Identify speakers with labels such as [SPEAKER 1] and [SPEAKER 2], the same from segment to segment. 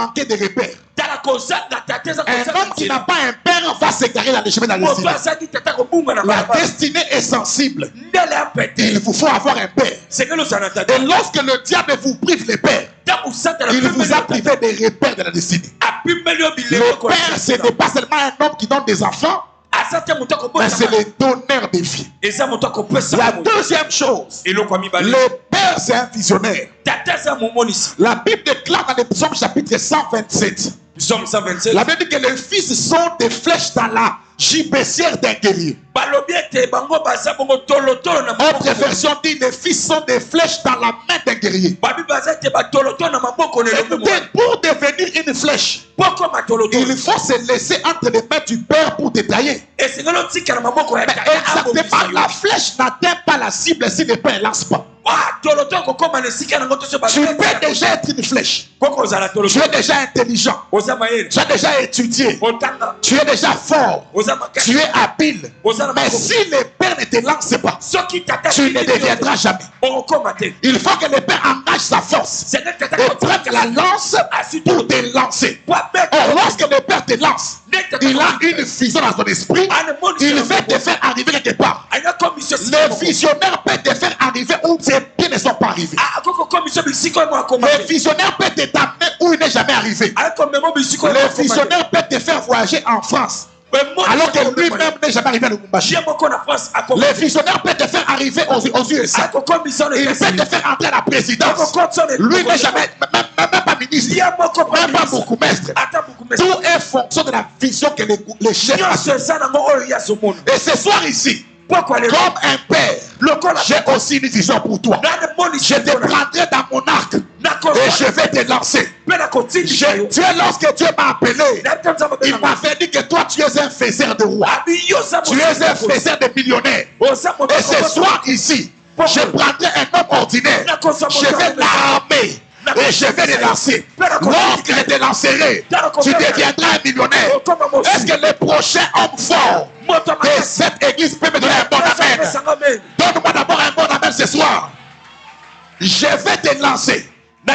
[SPEAKER 1] manquer de repères. Un homme qui n'a pas un père va s'égarer dans les chemins dans le ciel. La destinée est sensible. Il vous faut avoir un père. Et lorsque le diable vous prive les pères, il vous a privé des repères de la destinée. Le père, ce n'est pas seulement un homme qui donne des enfants, mais c'est le donneur des vies. La deuxième chose, le père c'est un visionnaire. La Bible déclare dans le psaume chapitre 127. La Bible dit que les fils sont des flèches dans la gibecière d'un guerrier. Autre version dit les fils sont des flèches dans la main d'un guerrier. Pour devenir une flèche, il faut se laisser entre les mains du père pour détailler. Mais exactement, la flèche n'atteint pas la cible si le père ne lance pas. Tu peux déjà être une flèche. Tu es déjà intelligent. Tu as déjà étudié. Tu es déjà fort. Tu es habile. Mais si le père ne te lance pas, tu ne deviendras jamais. Il faut que le père engage sa force et prenne la lance pour te lancer. Or, lorsque le père te lance, il a une vision dans son esprit. Il veut te faire arriver quelque part. Le visionnaire peut te faire arriver où tes pieds ne sont pas arrivés. Le visionnaire peut te t'amener où il n'est jamais arrivé. Le visionnaire peut te faire voyager en France, alors que lui-même n'est jamais arrivé à Lubumbashi. Le visionnaire peut te faire arriver aux USA. Il peut te faire entrer à la présidence. Lui n'est jamais, même pas ministre, même pas bourgmestre. Tout est fonction de la vision que les chefs ont. Et ce soir ici, comme un père, j'ai aussi une vision pour toi. Je te prendrai dans mon arc et je vais te lancer. Lorsque Dieu m'a appelé, il m'avait dit que toi tu es un faiseur de rois. Tu es un faiseur de millionnaires. Et ce soir ici, je prendrai un homme ordinaire. Je vais l'armer. Et je vais les lancer. Lorsque je te lancerai, tu deviendras un millionnaire. Est-ce que le prochain homme fort de cette église peut me donner un bon amen? Donne-moi d'abord un bon amen ce soir. Je vais te lancer. Et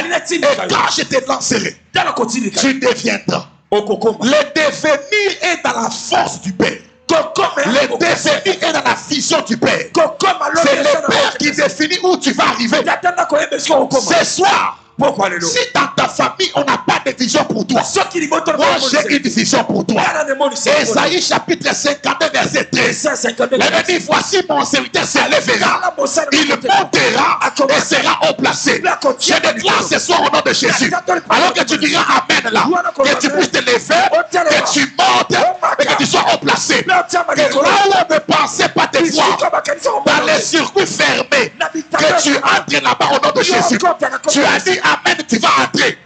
[SPEAKER 1] quand je te lancerai, tu deviendras. Le devenir est dans la force du Père. Le devenir est dans la vision du Père. C'est le Père qui définit où tu vas arriver. Ce soir, si dans ta famille on n'a pas de vision pour toi, moi j'ai une vision pour toi. Esaïe chapitre 52 verset 13. La dit, voici mon serviteur s'élèvera, il montera et sera haut placé. Je déclare ce soir au nom de Jésus, alors que tu diras amen là, que tu puisses te lever, que tu montes et que tu sois haut placé. Que là où on ne pensait pas te voir, dans les circuits fermés, que tu entres là-bas au nom de Jésus. Tu as dit amen, tu vas entrer.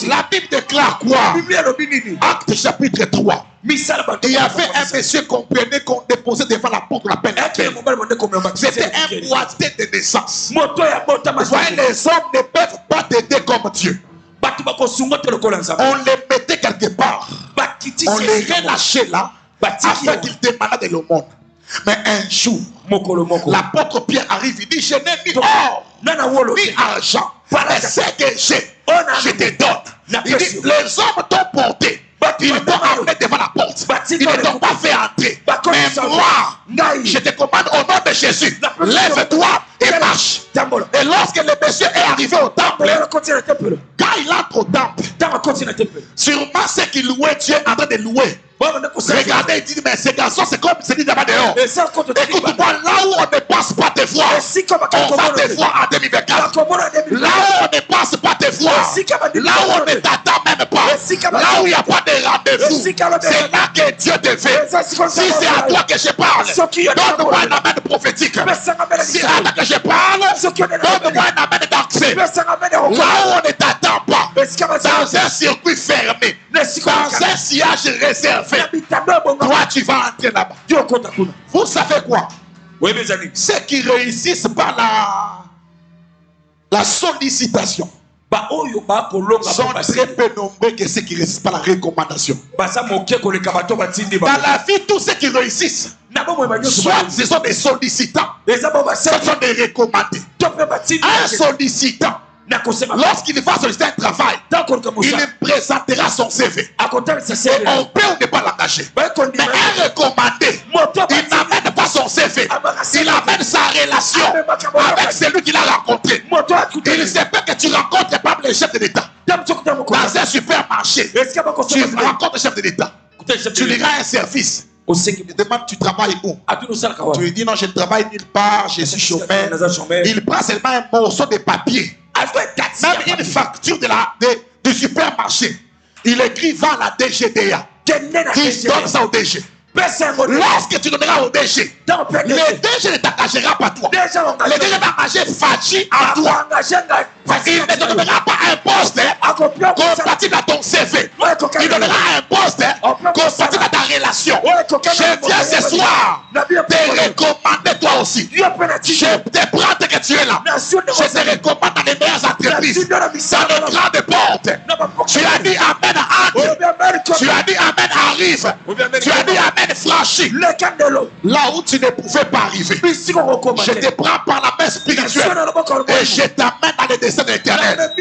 [SPEAKER 1] La Bible déclare quoi? Acte chapitre 3. Il y avait un monsieur qu'on déposait devant la porte de la peine. C'était un boité de naissance. Vous voyez, les hommes ne peuvent pas t'aider comme Dieu. On les mettait quelque part. On les relâchait là afin qu'ils demandent de l'aumône. Mais un jour, l'apôtre Pierre arrive, il dit, je n'ai ni or, ni argent, mais ce que j'ai, je te donne. Il dit, les hommes t'ont porté, ils t'ont amené devant la porte, ils ne t'ont pas fait entrer. Mais moi, je te commande au nom de Jésus, lève-toi et marche. Et lorsque le monsieur est arrivé au temple, quand il entre au temple, sûrement c'est qu'il louait Dieu en train de louer. Regardez, il dit, mais ces garçons, c'est comme c'est dit là-bas dehors. Écoute-moi, là où on ne pense pas te voir, on va te voir en 2024. Là où on ne pense pas te voir, là où on ne t'attend même pas, là où il n'y a pas de rendez-vous, c'est là que Dieu te fait. Si c'est à toi que je parle, donne-moi un amen prophétique. Si c'est à toi que je parle, donne-moi un amen d'accès. Là où on ne t'attend pas, dans un circuit fermé, dans un sillage réservé, toi tu vas entrer là-bas. Vous savez quoi? Oui, mes amis. Ceux qui réussissent par la sollicitation sont très peu nombreux que ceux qui réussissent par la recommandation. Dans la vie, tous ceux qui réussissent, soit ce sont des sollicitants, ce sont des recommandés. Un sollicitant, Lorsqu'il va solliciter un travail, il présentera son CV. Et on peut ou ne pas l'engager. Mais un recommandé, il n'amène pas son CV. Il amène sa relation avec celui qu'il a rencontré. Il se peut que tu rencontres pas le chef de l'État. Dans un supermarché, tu rencontres le chef de l'État. Tu lui rends un service. Il demande tu travailles où? Tu lui dis non, je ne travaille nulle part, je suis chômeur. Il prend seulement un morceau de papier, même une facture du supermarché. Il écrit va la DGDA. Il donne ça au DG. Lorsque tu donneras au DG, le DG ne t'engagera pas toi. Le DG va engager Fachi à toi. Il ne te donnera pas un poste compatible à ton CV. Il donnera un poste compatible à ta relation. Je viens ce soir te recommander toi aussi. Je te prends que tu es là. Je te recommande dans les meilleures entreprises, dans les grandes portes. Tu as dit Amen, entre. Tu as dit Amen, arrive. Tu as dit Amen, franchis. Là où tu ne pouvais pas arriver, je te prends par la main spirituelle et je t'amène dans les desseins de l'Éternel.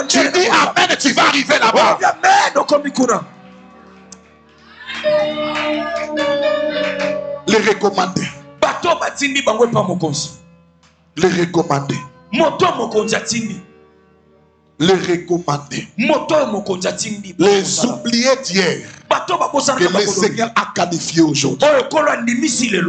[SPEAKER 1] Tu dis Amen, tu vas arriver là-bas. Les recommandés. Les recommandés. Les recommandés. Les oubliés d'hier que le Seigneur a qualifié aujourd'hui.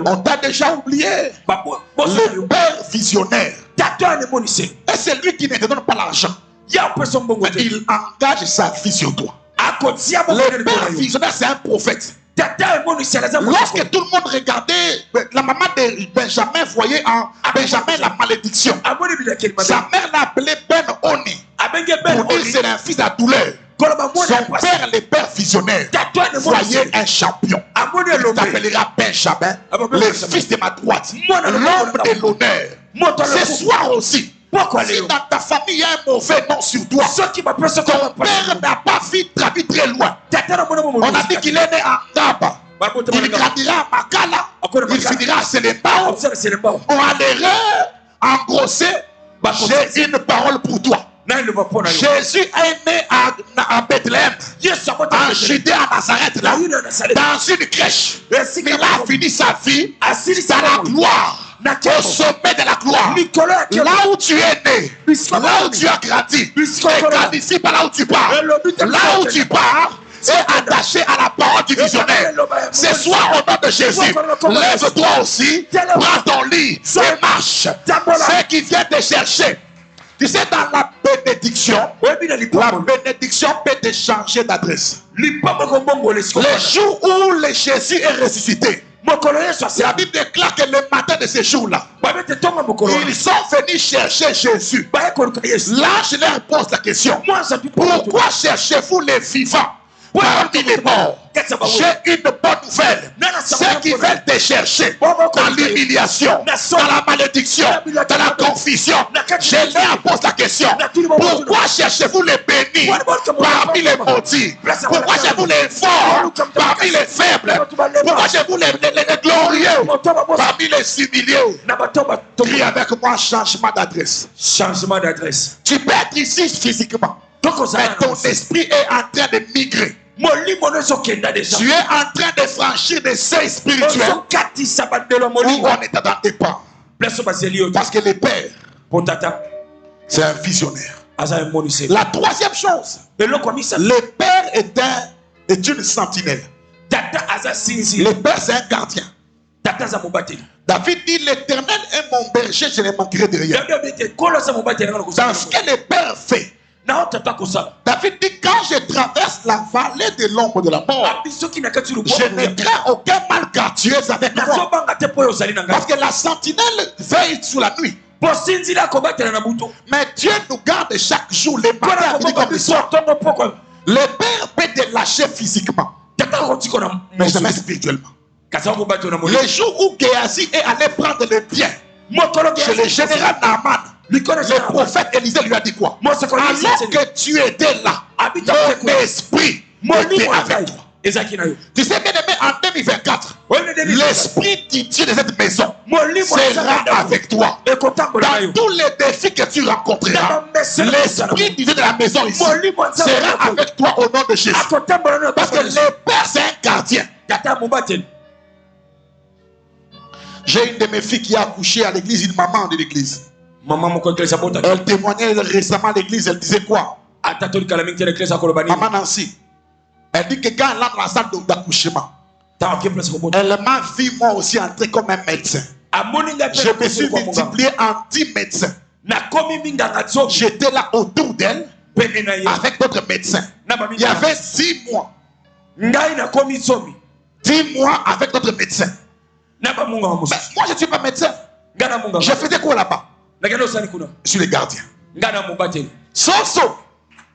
[SPEAKER 1] On t'a déjà oublié. Le père visionnaire. Et c'est lui qui ne te donne pas l'argent. Il engage sa vie sur toi. Le père visionnaire, c'est un prophète. Lorsque tout le monde regardait, la maman de Benjamin voyait en Benjamin la malédiction. Sa mère l'appelait Ben Oni. Pour dire c'est un fils à douleur. Son père, le père visionnaire, voyait un champion. Il t'appellera Benjamin, le fils de ma droite, l'homme de l'honneur. Ce soir aussi, si dans ta famille il y a un mauvais nom sur toi, ton père n'a pas vu ta vie très loin. On a dit qu'il est né en Gaba. Il grandira à Makala. Il finira à Selembao. On a l'erreur engrossé. J'ai une parole pour toi. Jésus est né à Bethléem, en Judée, à Nazareth, là, dans une crèche. Il a fini sa vie dans la gloire. Au sommet de la gloire, là où tu es né, là où tu as grandi, ne qualifie pas là où tu pars. Là où tu pars, c'est attaché à la parole du visionnaire. Ce soir, au nom de Jésus, lève-toi aussi, prends ton lit et marche. Ceux qui viennent te chercher, tu sais, dans la bénédiction peut te changer d'adresse. Le jour où le Jésus est ressuscité, la Bible déclare que le matin de ce jour-là, ils sont venus chercher Jésus. L'ange leur pose la question: pourquoi cherchez-vous les vivants parmi les morts? J'ai une bonne nouvelle. Ceux qui veulent te chercher dans l'humiliation, dans la malédiction, dans la confusion, je leur pose la question: pourquoi cherchez-vous les bénis parmi les maudits? Pourquoi cherchez-vous les forts parmi les faibles? Pourquoi cherchez-vous les glorieux parmi les humiliés? Crie avec moi: changement d'adresse. Changement d'adresse. Tu peux être ici physiquement, mais ton esprit est en train de migrer. Tu es en train de franchir des seuils spirituels où on est dans tes pas. Parce que le Père, c'est un visionnaire. La troisième chose, le Père est une sentinelle. Le Père, c'est un gardien. David dit: l'Éternel est mon berger, je ne manquerai de rien. Dans ce que le Père fait, David dit: quand je traverse la vallée de l'ombre de la mort, je ne crains aucun mal, car tu es avec moi. Parce que la sentinelle veille sous la nuit. Mais Dieu nous garde chaque jour, les matins comme le soir. Le Père peut te lâcher physiquement, mais jamais spirituellement. Le jour où Géasi est allé prendre le bien chez le général Naaman, le prophète Élisée lui a dit quoi? Alors que tu étais là, mon esprit était avec toi. Tu sais, bien aimé, en 2024, l'esprit du Dieu de cette maison sera avec toi. Dans tous les défis que tu rencontreras, l'esprit du Dieu de la maison ici sera avec toi au nom de Jésus. Parce que le Père, c'est un gardien. J'ai une de mes filles qui a accouché à l'église, une maman de l'église. Elle témoignait récemment à l'église, elle disait quoi? Maman Nancy. Elle dit que quand elle entre dans la salle d'accouchement, elle m'a vu moi aussi entrer comme un médecin. Je me suis multiplié en 10 médecins. J'étais là autour d'elle avec d'autres médecins. Il y avait 10 mois. 10 mois avec d'autres médecins. Moi, je ne suis pas médecin. Je faisais quoi là-bas? Je suis le gardien. Soso,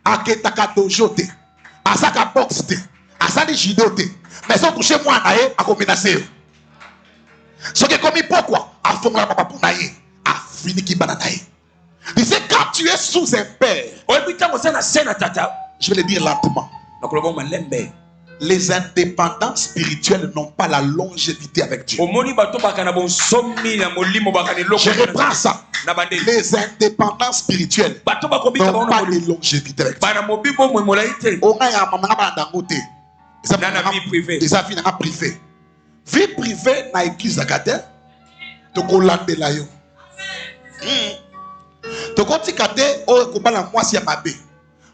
[SPEAKER 1] aketaka dojote, asaka boxte, asali jidote. Mais sans toucher moi, nae, a menacé. Ce qui est commis pourquoi? A fond la papa pour nae, a fini qui bananae. Il sait quand tu es sous un père, je vais le dire lentement. Les indépendants spirituels n'ont pas la longévité avec Dieu. Je reprends ça. Les indépendants spirituels n'ont pas de longévité avec Dieu. On a vie privée. Vie privée dans l'église d'Akate. Tu peux l'enlever. Tu peux t'ikate au la moitié mabé.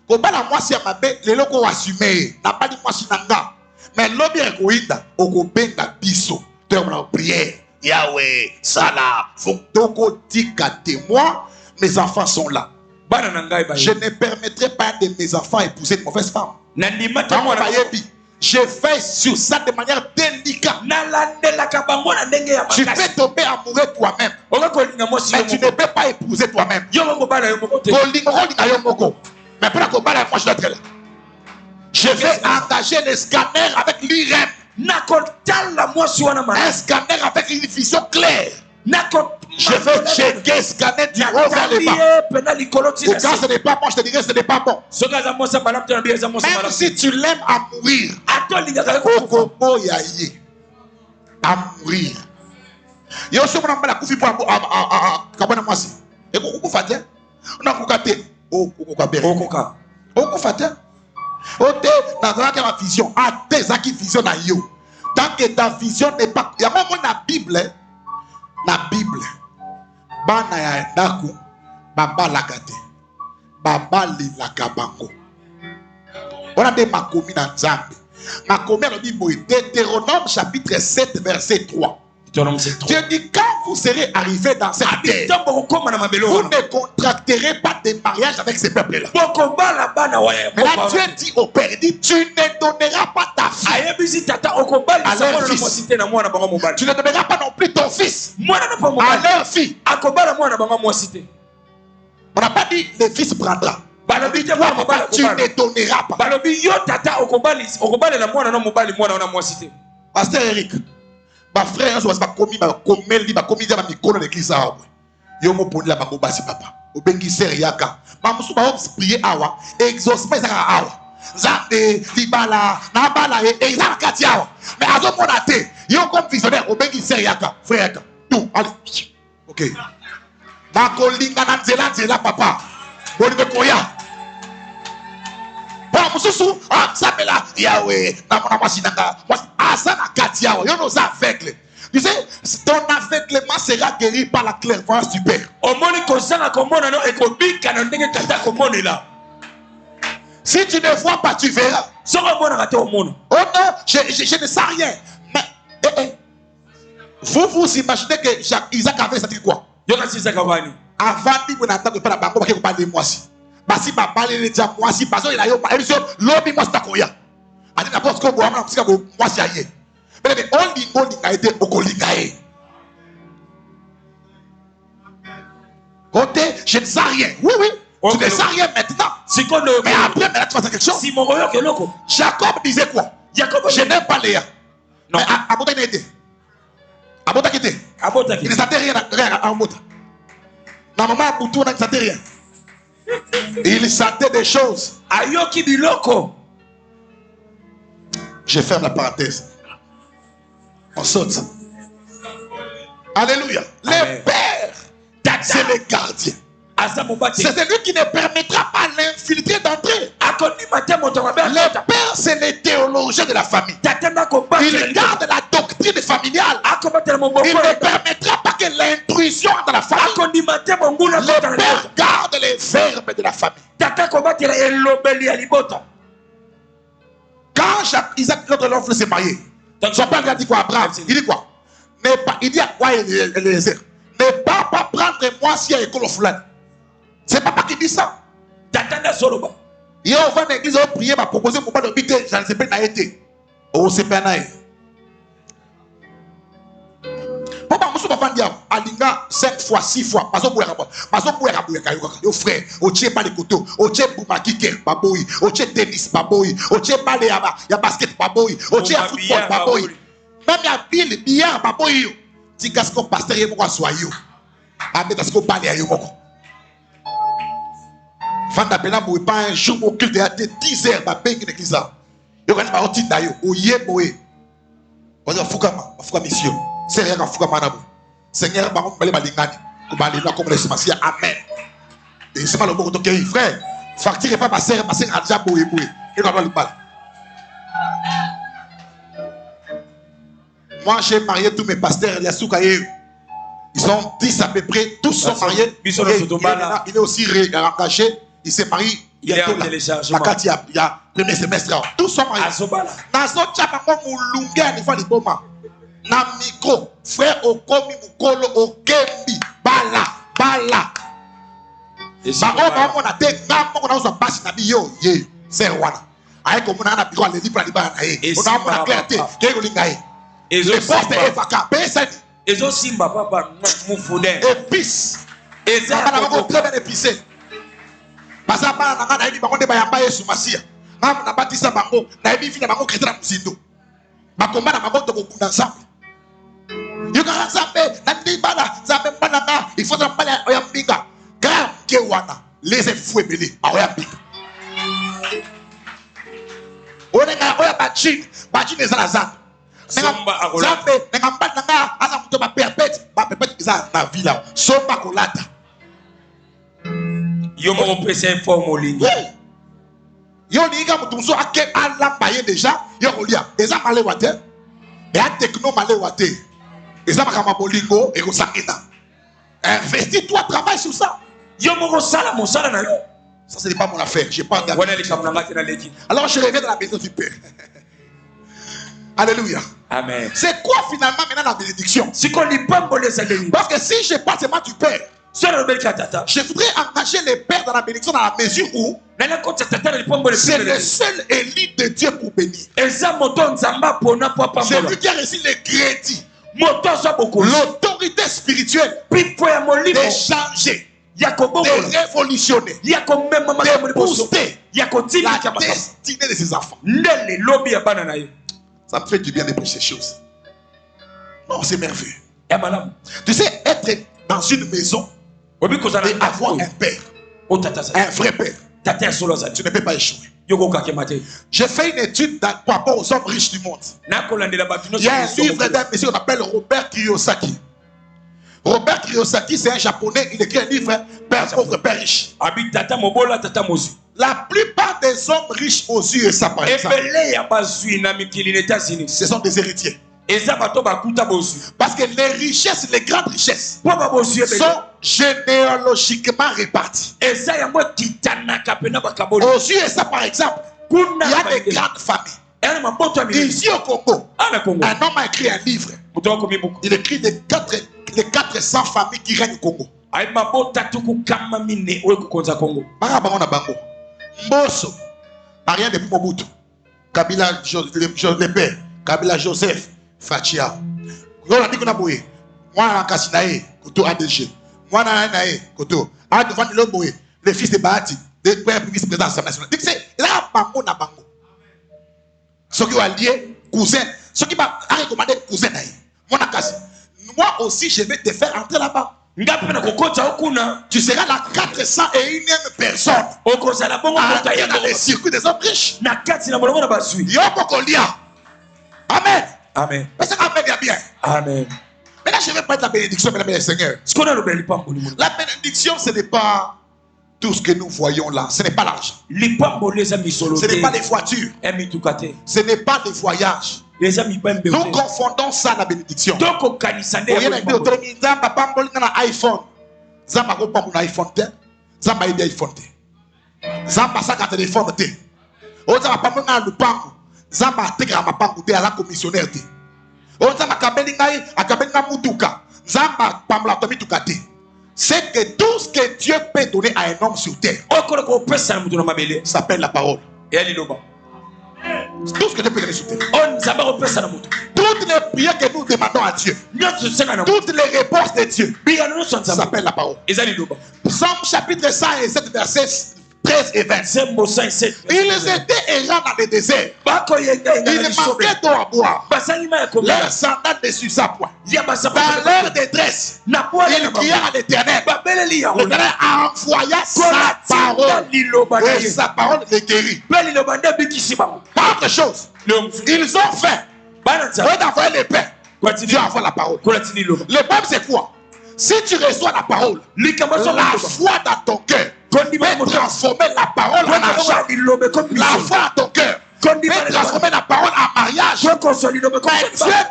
[SPEAKER 1] Kobala mwasi ya mabe lelo ko assumer na pas di mwasi nanga mais lobi ekoinda okobenga biso to na prière Yahweh sala foko tika témoin mes enfants sont là. Je ne permettrai pas de mes enfants épouser une mauvaise femme. Je fais sur ça de manière délicate. Tu peux tomber amoureux toi-même, mais tu ne peux pas épouser toi-même. Mais pour la moi je dois être là. Je vais engager les scanners avec l'IRM. Un scanner avec une vision claire. Je vais checker, scanner du haut vers le bas. Ou quand ce n'est pas bon, je te dirai ce n'est pas bon. Même si tu l'aimes à mourir, Kokobo yaye. À mourir. Yo so mona mbala kufi pour kabona mwasi. Et kokubu fatia. On a kokate. Okoka. Okofata. Ote na la vision. A tes qui vision na yo. Tant que ta vision n'est pas. Il y a même la Bible. La Bible. Bana ya daku. Baba lakate. Baba li lakabango. On a des makomi na Nzambe. Makomi la Bible est Deutéronome chapitre 7 verset 3. Dieu dit quand vous serez arrivés dans cette terre, vous ne contracterez pas de mariage avec ces peuples-là. Mais là Dieu dit au père, dit tu ne donneras pas ta fille à leur fils. Tu ne donneras pas non plus ton fils à leur fille. On n'a pas dit le fils prendra. Tu ne donneras pas. Pasteur Eric, ma frère, je vais commis dans micro dans l'église. Yo mo poni la bakobasi papa. Obengi seriaka. Mamusu ba prier awa. Exaucement ça awa. Zande libala na bala e ezakati awa. Mais azo monate. Yo comme visionnaire obengi seriaka. Frère. Tout. OK. Bakolinga na nzela papa. Boni be koya. Bon mususu sapela Yahweh na mona masinanga. Asana kati awa. Yo no za aveugle. Tu sais, ton aveuglement sera guéri par la clairvoyance du Père. Si tu ne vois pas, tu verras. Oh non, je ne sais rien. Mais vous imaginez que Isaac avait ça dit quoi? Avant de n'attendre pas la banque, on va parler de moi si. Basi ba parler de moi si parce qu'il a eu l'objet moi c'est koya. Ani na parce que moi si aye. Mais on a été au Kolingae. Côté, je ne sais rien. Oui. Tu ne sais rien maintenant. Mais après, tu vas faire quelque chose. Jacob disait quoi? Je n'aime pas Léa. Non. Mais Abota n'a été. Abota qui était. Il ne sentait rien à Abota. La maman Aboutou ne sentait rien. Il sentait des choses. Je ferme la parenthèse. On saute. Alléluia. Les pères, c'est les gardiens. C'est celui qui ne permettra pas l'infiltré d'entrer. Les pères, c'est les théologiens de la famille. Ils gardent la doctrine familiale. Il ne permettra pas que l'intrusion dans la famille. Les pères gardent les verbes de la famille. Quand Isaac, notre enfant, s'est marié, son père lui a dit quoi, Abraham? Il dit quoi? Il dit à quoi Eliezer? Ne pas prendre moi si il y a école au foulard. C'est papa qui dit ça. Hier, on va à l'église, on prier, on va proposer pour pas de bité, je ne sais pas naïté. Oh, c'est pas naï. Papa, monsieur, papa, dit Alinga 5 fois, 6 fois. Parce que vous frère, au tché pas les couteaux, au tché Boumakike, baboui, au tché tennis, baboui, au tché balé, il y a basket, baboui, au tché football, baboui. Même il y a bille, billard, baboui. Si gasco pasteur, il y a soyou. Avec gasco balé, il y a Fanda Bena Boué, pas un jour au culte, il y a 10 heures, ma belle qui n'est ça. Il y a un petit d'ailleurs, au Yéboé. On dit Foukama, mission. C'est rien à Foukama Nabou. Seigneur, Baron, Balé Balingani, comme les Somacia, Amen. Et c'est pas le mot que tu frère. Facture pas ma sœur, a déjà Boué Boué. Il va pas le mal. Moi, j'ai marié tous mes pasteurs, les Soukaye. Ils sont 10 à peu près, tous sont mariés. Il est aussi engagé. Il s'est marié bientôt là. La carte, il y a premier semestre. Tous sont mariés. Dans notre chapeau, moulunga, il faut les bomba. Na micro, frère Okomi, Mukolo, Okembi, Bala. Bah, on a des gars, on a un passe, yo, c'est roi. Avec comme on a un bureau, les livres, on a clarté, les postes est vacant.
[SPEAKER 2] Ils ont simba papa
[SPEAKER 1] épice. Et ça va très bien épicé. Parce que na ibi bango de bayamba Yesu Masia. Na batisa bango, na ibi fina bango kretera musindo. Bakomba na bango to kokunda ensemble. Yo ka ensemble, na ndibala, zambe bananga, il faut parler oyambinga. Car ke wana, les fouet belé, oyambinga. Onenga oya bachine ezala zamba. Zambe ngamba nanga asa muto ba perpète iza na villa somba kolata
[SPEAKER 2] yo mo pese forme olingi
[SPEAKER 1] yo linga mutu so ake ala baye déjà yo kolia eza malé wate et a techno malé wate eza makama bolingo et kosakina investis-toi, travaille sur ça. Yo mo sala mo sala na yo. Ça ce n'est pas mon affaire, j'ai pas engagé. Alors je reviens dans la maison du Père. Alléluia.
[SPEAKER 2] Amen.
[SPEAKER 1] C'est quoi finalement maintenant la bénédiction? Parce que si je parle seulement du Père, je voudrais engager les pères dans la bénédiction dans la mesure où c'est le seul élite de Dieu pour bénir. C'est lui qui a reçu les crédits, l'autorité spirituelle de changer, de révolutionner, de booster la destinée de ses enfants. Ça me fait du bien de prêcher ces choses. Non, c'est merveilleux. Tu sais, être dans une maison et avoir un père, un vrai père, tu ne peux pas échouer. J'ai fait une étude par rapport aux hommes riches du monde. Il y a un livre d'un monsieur qu'on appelle Robert Kiyosaki. Robert Kiyosaki, c'est un japonais, il écrit un livre, Père pauvre, Père riche. La plupart des hommes riches aux USA, par exemple, ce sont des héritiers. Parce que les richesses, les grandes richesses, sont généalogiquement réparties. Aux USA, par exemple, il y a des grandes familles. Ici au Congo, un homme a écrit un livre. Il écrit les 400 familles qui règnent au Congo. Mbosso, rien depuis Mobutu, Kabila le père, Kabila Joseph, Fachia. On a dit qu'on a boué. Moi, on a cassiné, Koto ADG. Moi, on a Koto. A devant le boué, le fils de Bahati, le vice-président de l'Assemblée nationale. Il a un bango na bango. Ceux qui ont allié, cousin, ceux qui m'ont recommandé cousin. Moi aussi, je vais te faire entrer là-bas. Tu seras la 401e personne dans les circuits des hommes riches. Amen.
[SPEAKER 2] Amen.
[SPEAKER 1] Parce que Amen, bien.
[SPEAKER 2] Amen.
[SPEAKER 1] Maintenant, je vais prendre la bénédiction, mesdames et Seigneur. La bénédiction, ce n'est pas tout ce que nous voyons là. Ce n'est pas l'argent. Ce n'est pas les voitures. Ce n'est pas les voyages. Nous confondons ça à la bénédiction. iPhone. Zamba ko pamu na iPhone te. Zamba ibi iPhone te. Zamba saka téléphone te. O zamba pamu na lupango. Zamba teka mapango te ala commissionnaire te. O zamba kabeli ngai akabeli na mutuka. Zamba pamu la tomituka te. C'est que tout ce que Dieu peut donner à un homme sur terre s'appelle la parole. Tout ce que Dieu peut donner sur terre. Toutes les prières que nous demandons à Dieu, toutes les réponses de Dieu, ça s'appelle la parole. Psaume chapitre 107 versets 13 et 20. Ils étaient errants dans le désert. Ils manquaient d'eau à boire. Leurs sandales ne s'usaient point. Dans leur détresse, ils crièrent à l'Éternel. L'Éternel envoya sa parole. Et sa parole les guérit. Pas autre chose. Ils ont faim. Au lieu d'envoyer les pains, Dieu envoie la parole. Le problème c'est quoi? Si tu reçois la parole, la foi dans ton cœur peut transformer la parole en argent. La foi dans ton cœur peut transformer la parole en mariage. Mais Dieu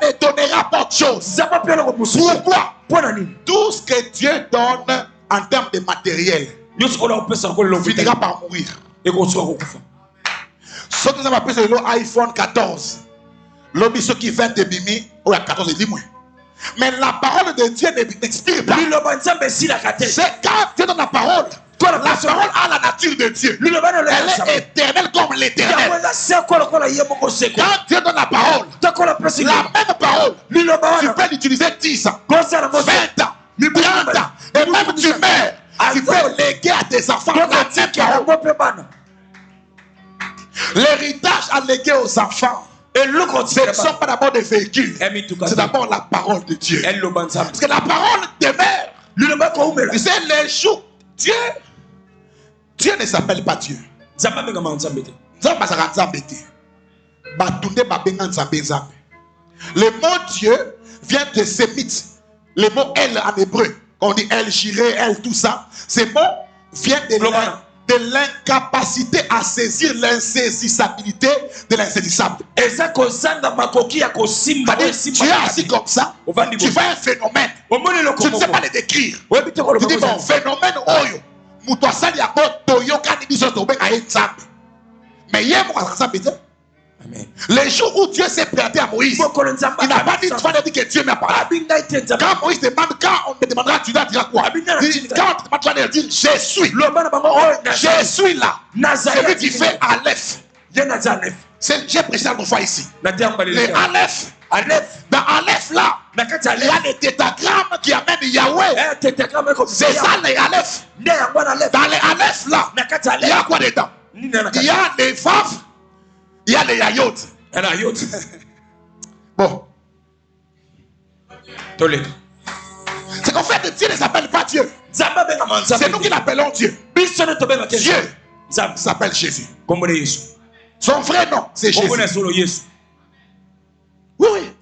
[SPEAKER 1] ne donnera pas autre chose. Pourquoi? Tout ce que Dieu donne en termes de matériel finira par mourir. Ce que vous appelez le iPhone 14. L'homme qui vient de Bimi, ou à 14, dis-moi. Mais la parole de Dieu n'expire pas. C'est quand Dieu donne la parole. La parole a la nature de Dieu. Elle est éternelle comme l'éternel. Quand Dieu donne la parole, la même parole, tu peux l'utiliser 10 ans, 20 ans, 30 ans, et même tu meurs. Tu peux léguer à tes enfants la même parole. L'héritage à léguer aux enfants, ce ne sont pas d'abord des véhicules, c'est d'abord la parole de Dieu. Parce que la parole demeure. Tu sais, les jours, Dieu ne s'appelle pas Dieu. Le mot Dieu vient de sémite. Le mot El en hébreu, on dit El, Jireh, El, tout ça. Ces mots viennent de l'incapacité à saisir l'insaisissabilité de l'insaisissable. Tu es assis comme ça, tu vois un phénomène, tu ne sais pas le décrire. Tu dis bon, phénomène oyo, mutwasali yako toyo kani biso tobenga nzambe. Mais hier Amen. Les jours où Dieu s'est présenté à Moïse, il n'a pas dit tu vas dire que Dieu m'a parlé. Quand Moïse demande, quand on me demandera, tu vas dire quoi? Quand on te demandera, tu vas dire je suis. Je suis là. Celui qui fait Aleph. J'ai prêché une fois ici. Les Aleph. Dans Aleph là, il y a des tétagrammes qui amènent Yahweh. C'est ça les Aleph. Dans les Aleph là, il y a quoi dedans? Il y a les Vav. Il y a les Yayot. Bon. C'est qu'en fait, Dieu ne s'appelle pas Dieu. C'est nous qui l'appelons Dieu. Dieu s'appelle Jésus. Son vrai nom, c'est Jésus. Oui.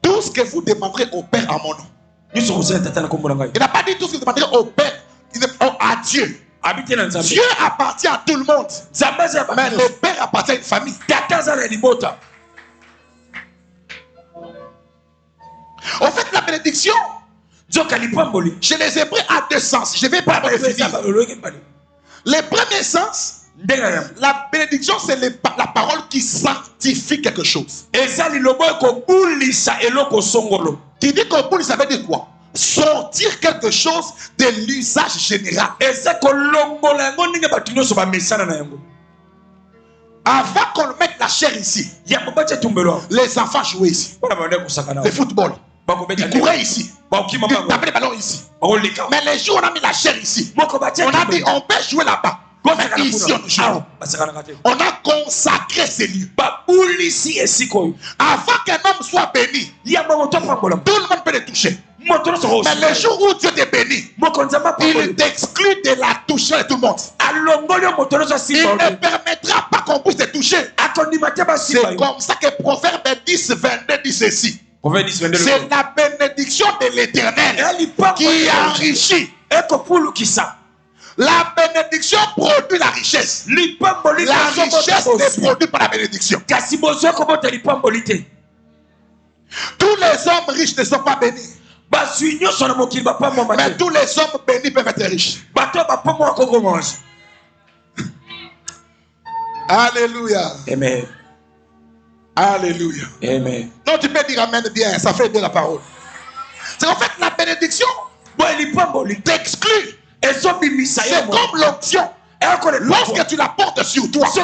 [SPEAKER 1] Tout ce que vous demanderez au Père en mon nom. Il n'a pas dit tout ce que vous demanderez au Père à Dieu. Dieu appartient à tout le monde. Mais le Père appartient à une famille. En fait, la bénédiction, je les ai pris à deux sens. Je ne vais pas les finir. Le premier sens, la bénédiction, c'est la parole qui sanctifie quelque chose. Qui dit qu'au bout, ça veut dire quoi? Sortir quelque chose de l'usage général. Avant qu'on mette la chair ici, les enfants jouaient ici. Le football. Ils couraient ici. Ils tapaient les ballons ici. Mais les jours où on a mis la chair ici, on a dit on peut jouer là-bas. Mais ici on joue. On a consacré ces lieux. Avant qu'un homme soit béni, tout le monde peut le toucher. Mais le jour où Dieu t'est béni, il t'exclut de la toucher de tout le monde. Il ne permettra pas qu'on puisse te toucher. C'est comme ça que Proverbe 10, 22 dit ceci. C'est la bénédiction de l'Éternel qui enrichit. La bénédiction produit la richesse. La richesse n'est produite par la bénédiction. Tous les hommes riches ne sont pas bénis. Mais tous les hommes bénis peuvent être riches. Alléluia.
[SPEAKER 2] Amen.
[SPEAKER 1] Alléluia.
[SPEAKER 2] Amen.
[SPEAKER 1] Non, tu peux dire amen bien, ça fait bien la parole. C'est en fait la bénédiction t'exclut. C'est comme l'onction. Lorsque tu la portes sur toi, on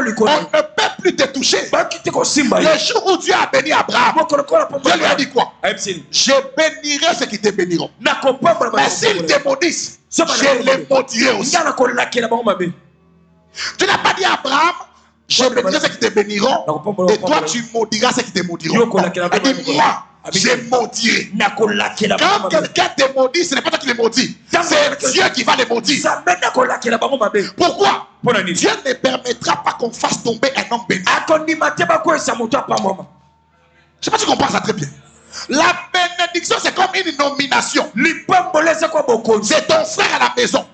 [SPEAKER 1] ne peut plus te toucher. Le jour où Dieu a béni Abraham, Dieu lui a dit quoi? Je bénirai ceux qui te béniront. Mais s'ils te maudissent, je les maudirai aussi. Tu n'as pas dit à Abraham, je bénirai ceux qui te béniront, et toi tu maudiras ceux qui te maudiront. Et moi, je maudirai. Quand quelqu'un te maudit, ce n'est pas toi qui le maudit. C'est Dieu qui va le maudire. Pourquoi? Dieu ne permettra pas qu'on fasse tomber un homme béni. Je ne sais pas si tu comprends ça très bien. La bénédiction, c'est comme une nomination. C'est ton frère à la maison.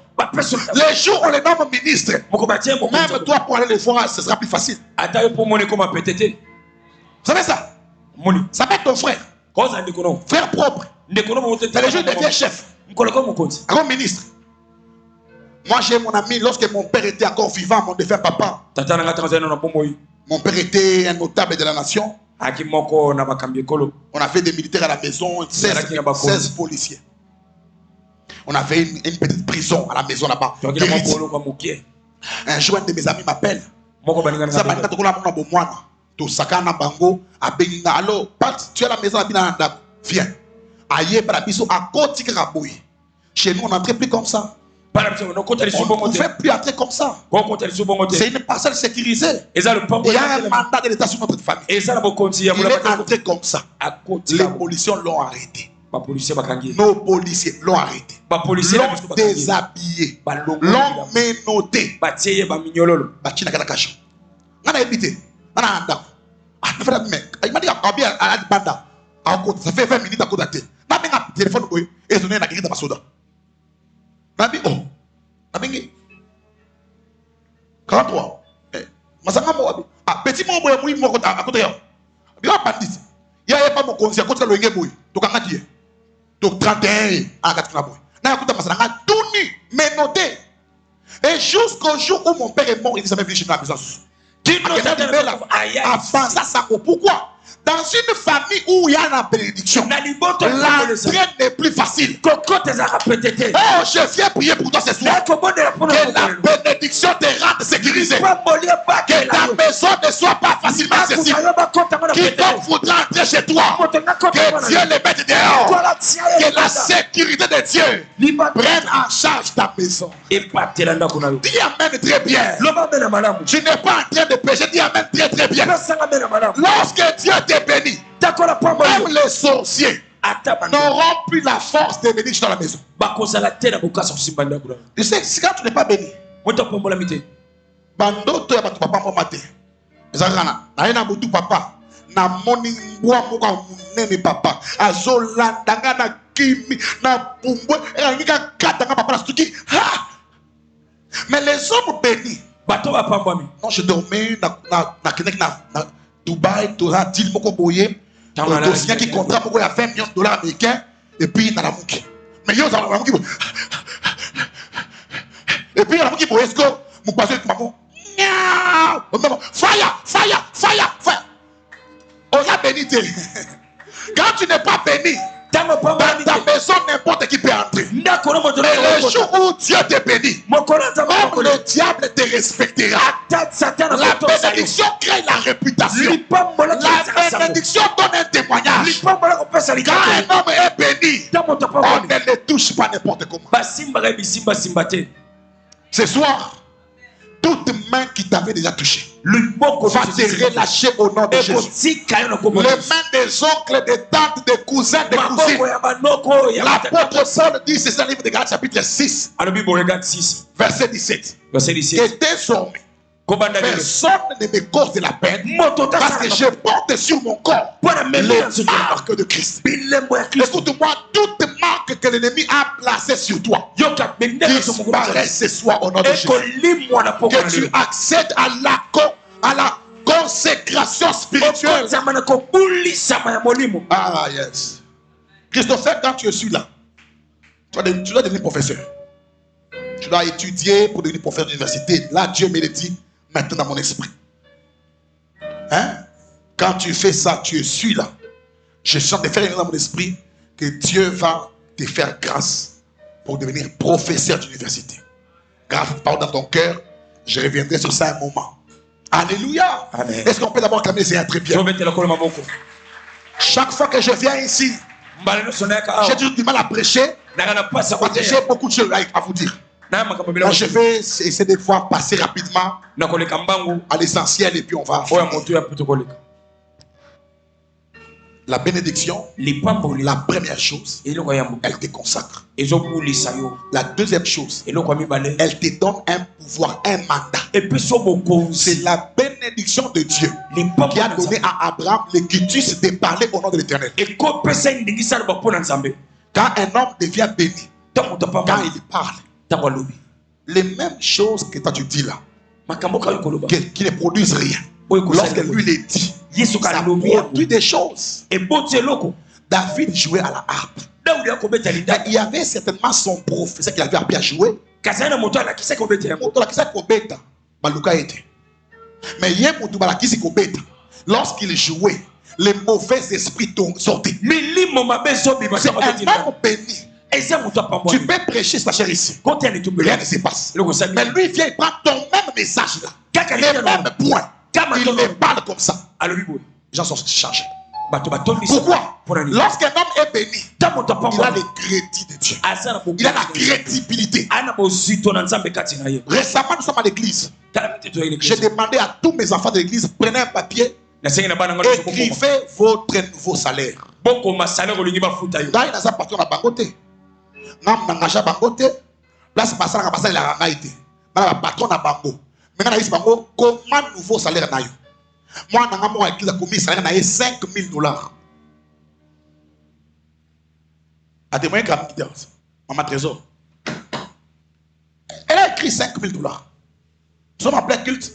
[SPEAKER 1] Les jours où on les nomme ministre, même toi pour aller les voir, ce sera plus facile. Vous savez ça? Ça peut être ton frère. Frère propre. C'est les jours de devient chef. Comme ministre. Moi j'ai mon ami, lorsque mon père était encore vivant, mon défunt papa. Mon père était un notable de la nation. On avait des militaires à la maison, 16 policiers. On avait une petite prison à la maison là-bas. Un jour, un de mes amis m'appelle. Alors, tu es à la maison, viens. Chez nous, on n'entrait plus comme ça. On ne fait plus entrer comme ça. C'est une parcelle sécurisée. Il y a un mandat de l'État sur notre famille. Il est entré comme ça. Les policiers l'ont arrêté. Nos policiers l'ont arrêté. L'ont déshabillé. L'ont menotté. Il m'a dit ça fait 20 minutes à côté. Il m'a dit téléphone et il a gagné dans ma soda. Il m'a dit oh, il m'a dit 43. Petit mot, il m'a dit à côté. Il m'a dit il n'y a pas mon conseil à côté de l'Oyengue. Donc, on a dit donc 31 à 4 tout nu, menotté. Et jusqu'au jour où mon père est mort, il ne s'est même venu chez la maison. Pourquoi? Dans une famille où il y a la bénédiction, l'entrée n'est plus facile. Oh, je viens prier pour toi ce soir. Que la bénédiction te rende sécurisé. Que ta maison ne soit pas facilement accessible. Quiconque voudra entrer chez toi, que Dieu le mette dehors. Que la sécurité de Dieu prenne en charge ta maison. Dis amen très bien. Tu n'es pas en train de pécher. Dis amen très très bien. Lorsque Dieu te bénit, même les sorciers n'auront plus la force de venir dans la maison. Tu sais, si quand tu n'es pas béni, bandoto ya batu papa mate. Ezakana, na ina butu papa, na moni ngwa moka munene papa, azolandanga na kimi, na pumbwe, ngika katanga papa na stuki. Mais les hommes bénis, non, je dormais na Dubaï, tu as dit moko boye, le dossier qui contrat pour 20 millions de dollars américains, et puis il y a la mouki. Mais il y a la mouki. Et puis il y a la mouki pour Esco, mon passé avec maman. Fire, fire, fire, fire. On a béni. Quand tu n'es pas béni, dans ta maison, n'importe qui peut entrer. Mais le jour où Dieu te bénit, même le diable te respectera. La bénédiction crée la réputation. La bénédiction donne un témoignage. Quand un homme est béni, on ne le touche pas n'importe comment. Ce soir, toute main qui t'avait déjà touché va te relâcher au nom de Jésus. Les mains des oncles, des tantes, des cousins, des cousines. L'apôtre Paul dit, c'est ça le livre de Galates chapitre 6, verset 17. Que désormais, Personne ne me cause de la peine parce que je porte sur mon corps les marques de Christ. Écoute-moi, toute marque que l'ennemi a placée sur toi disparaît ce soir au nom de Jésus. Que tu accèdes à la consécration spirituelle. Ah yes. Christopher, quand tu es là, tu dois devenir professeur. Tu dois étudier pour devenir professeur d'université. Là, Dieu me le dit maintenant dans mon esprit. Hein? Quand tu fais ça, tu es là. Je sens de faire dans mon esprit que Dieu va te faire grâce pour devenir professeur d'université. Grâce à parole dans ton cœur, je reviendrai sur ça un moment. Alléluia. Amen. Est-ce qu'on peut d'abord clamer le Seigneur très bien? Chaque fois que je viens ici, j'ai toujours du mal à prêcher. J'ai beaucoup de choses à vous dire. Là, je vais essayer de pouvoir passer rapidement à l'essentiel et puis on va. La bénédiction, la première chose, elle te consacre. La deuxième chose, elle te donne un pouvoir, un mandat. C'est la bénédiction de Dieu qui a donné à Abraham le quitus de parler au nom de l'Éternel. Quand un homme devient béni, quand il parle, les mêmes choses que toi tu dis là, qui ne produisent rien, lorsque lui les dit, ça produit des choses. David jouait à la harpe. Il y avait certainement son professeur qui avait appris à jouer. Mais lorsqu'il jouait, les mauvais esprits sortaient. C'est un homme béni. Tu peux prêcher sa chair ici. Rien ne se passe. Mais lui vient et prend ton même message là. Les mêmes points. Il me parle comme ça. Les gens sont changés. Pourquoi? Lorsqu'un homme est béni, il a le crédit de Dieu. Il a la crédibilité. Récemment, nous sommes à l'église. J'ai demandé à tous mes enfants de l'église, prenez un papier, écrivez votre nouveau salaire. Là, il a parti à Bangote. Place passant à passer la rangaïté. Maintenant, patron à Bango. Maintenant, il Bango, comment nouveau salaire n'a eu? Moi, dans mon église, a commis salaire n'a eu $5,000. À témoigner comme Maman Trésor. Elle a écrit $5,000. Nous sommes en plein culte.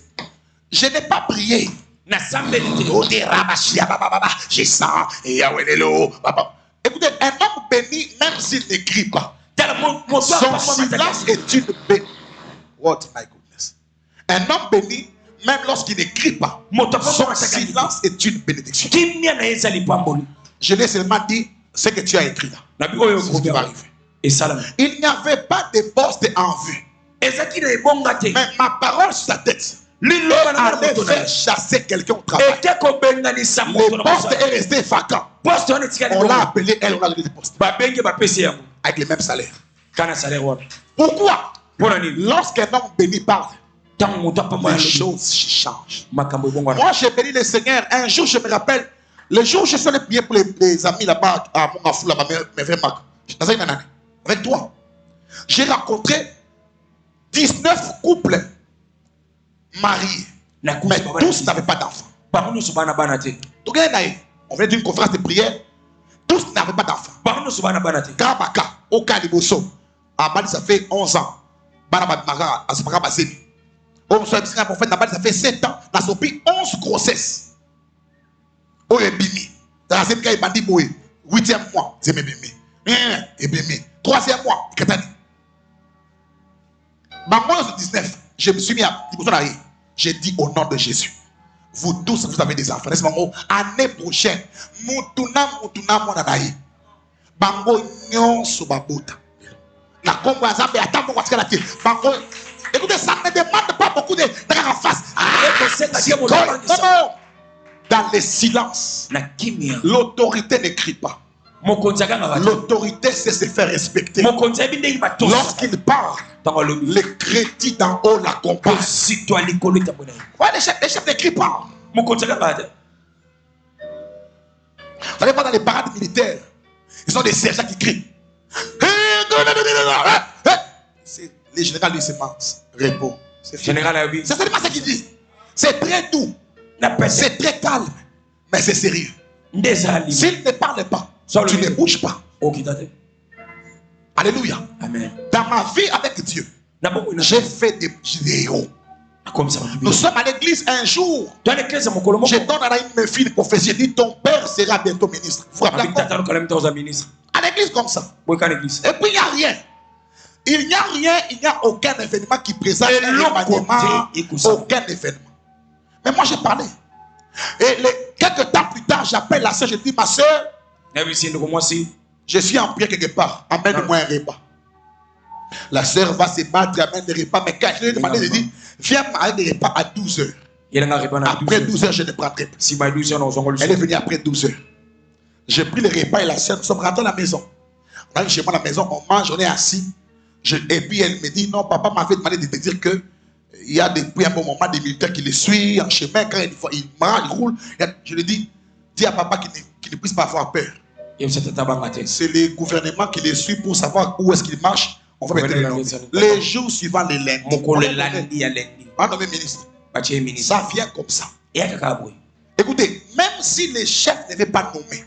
[SPEAKER 1] Je n'ai pas prié. J'ai ça. Écoutez, un homme béni, même s'il n'écrit pas, son silence est une bénédiction. What my goodness. Un homme béni, même lorsqu'il n'écrit pas, son silence est une bénédiction. Je l'ai seulement dit ce que tu as écrit là. C'est ce qui va arriver. Il n'y avait pas de poste en vue. Mais ma parole sur sa tête allait faire chasser quelqu'un au travail. Le poste est resté vacant. On l'a appelé, on a donné des postes. Avec les mêmes salaires. Pourquoi? Lorsqu'un homme béni parle, les choses changent. Moi, j'ai béni le Seigneur. Un jour, je me rappelle, le jour où je suis allé prier pour les amis là-bas, à Mongafou, là-bas, mes vrais marques, dans une année, avec toi, j'ai rencontré 19 couples mariés, mais tous n'avaient pas d'enfants. On vient d'une conférence de prière, tous n'avaient pas d'enfants. Kabaka, au Kaliboso, à Bali, ça fait 11 ans. Banabadmara, à Sapaka Bazemi. Au prophète, ça fait 7 ans. N'a sopi 11 grossesses. Au Ebimi. Dans la Zemka, il m'a dit, 8e mois, c'est Ebimi. Ebimi. 3e mois, Katani. Maman, 19, je me suis mis à j'ai dit au nom de Jésus. Vous tous, vous avez des enfants. Laissez-moi, année prochaine, Moutuna, Monanaï. Bango, nyon, Sobabota. La combo, Azambe, attends, pour ce qu'elle a dit. Bango, écoutez, ça ne demande pas beaucoup de en face. Non. Dans le silence, l'autorité n'écrit pas. L'autorité, c'est se faire respecter. Lorsqu'il parle, le crédit d'en haut l'accompagne. Ouais, les chefs n'écrivent pas. Vous allez voir dans les parades militaires, ils ont des sergents qui crient. Les généraux lui se répond.
[SPEAKER 2] Général,
[SPEAKER 1] c'est seulement ce qu'il dit. C'est très doux. C'est très calme. Mais c'est sérieux. S'il ne parle pas, tu ne bouges pas. Alléluia.
[SPEAKER 2] Amen.
[SPEAKER 1] Dans ma vie avec Dieu, j'ai fait des vidéos. Nous sommes à l'église un jour. Je donne à une fille de prophétie. Je dis ton père sera bientôt ministre. Vous vous rappelez encore? À l'église comme ça. Et puis il n'y a rien. Il n'y a rien, il n'y a aucun événement qui présente un remaniement, aucun événement. Mais moi j'ai parlé. Et quelques temps plus tard, j'appelle la soeur, je dis ma soeur, je suis en prière quelque part, amène-moi un repas. La soeur va se battre, amène des repas, mais quand je lui ai demandé, je dis, viens avec des repas à 12 heures. Après 12 heures, je ne prendrai pas. Elle est venue après 12 heures. J'ai pris les repas et la soeur, nous sommes rentrés à la maison. On arrive chez moi à la maison, on mange, on est assis. Et puis elle me dit, non, papa m'avait demandé de te dire que il y a depuis un bon moment des militaires qui les suivent en chemin, quand il mange, il roule. Je lui dis, dis à papa qu'il ne puisse pas avoir peur. C'est le gouvernement qui les suit pour savoir où est-ce qu'ils marchent. On va mettre les jours suivants, les lundis. Un nommé ministre. Ça vient comme ça. Écoutez, même si les chefs ne veulent pas nommer,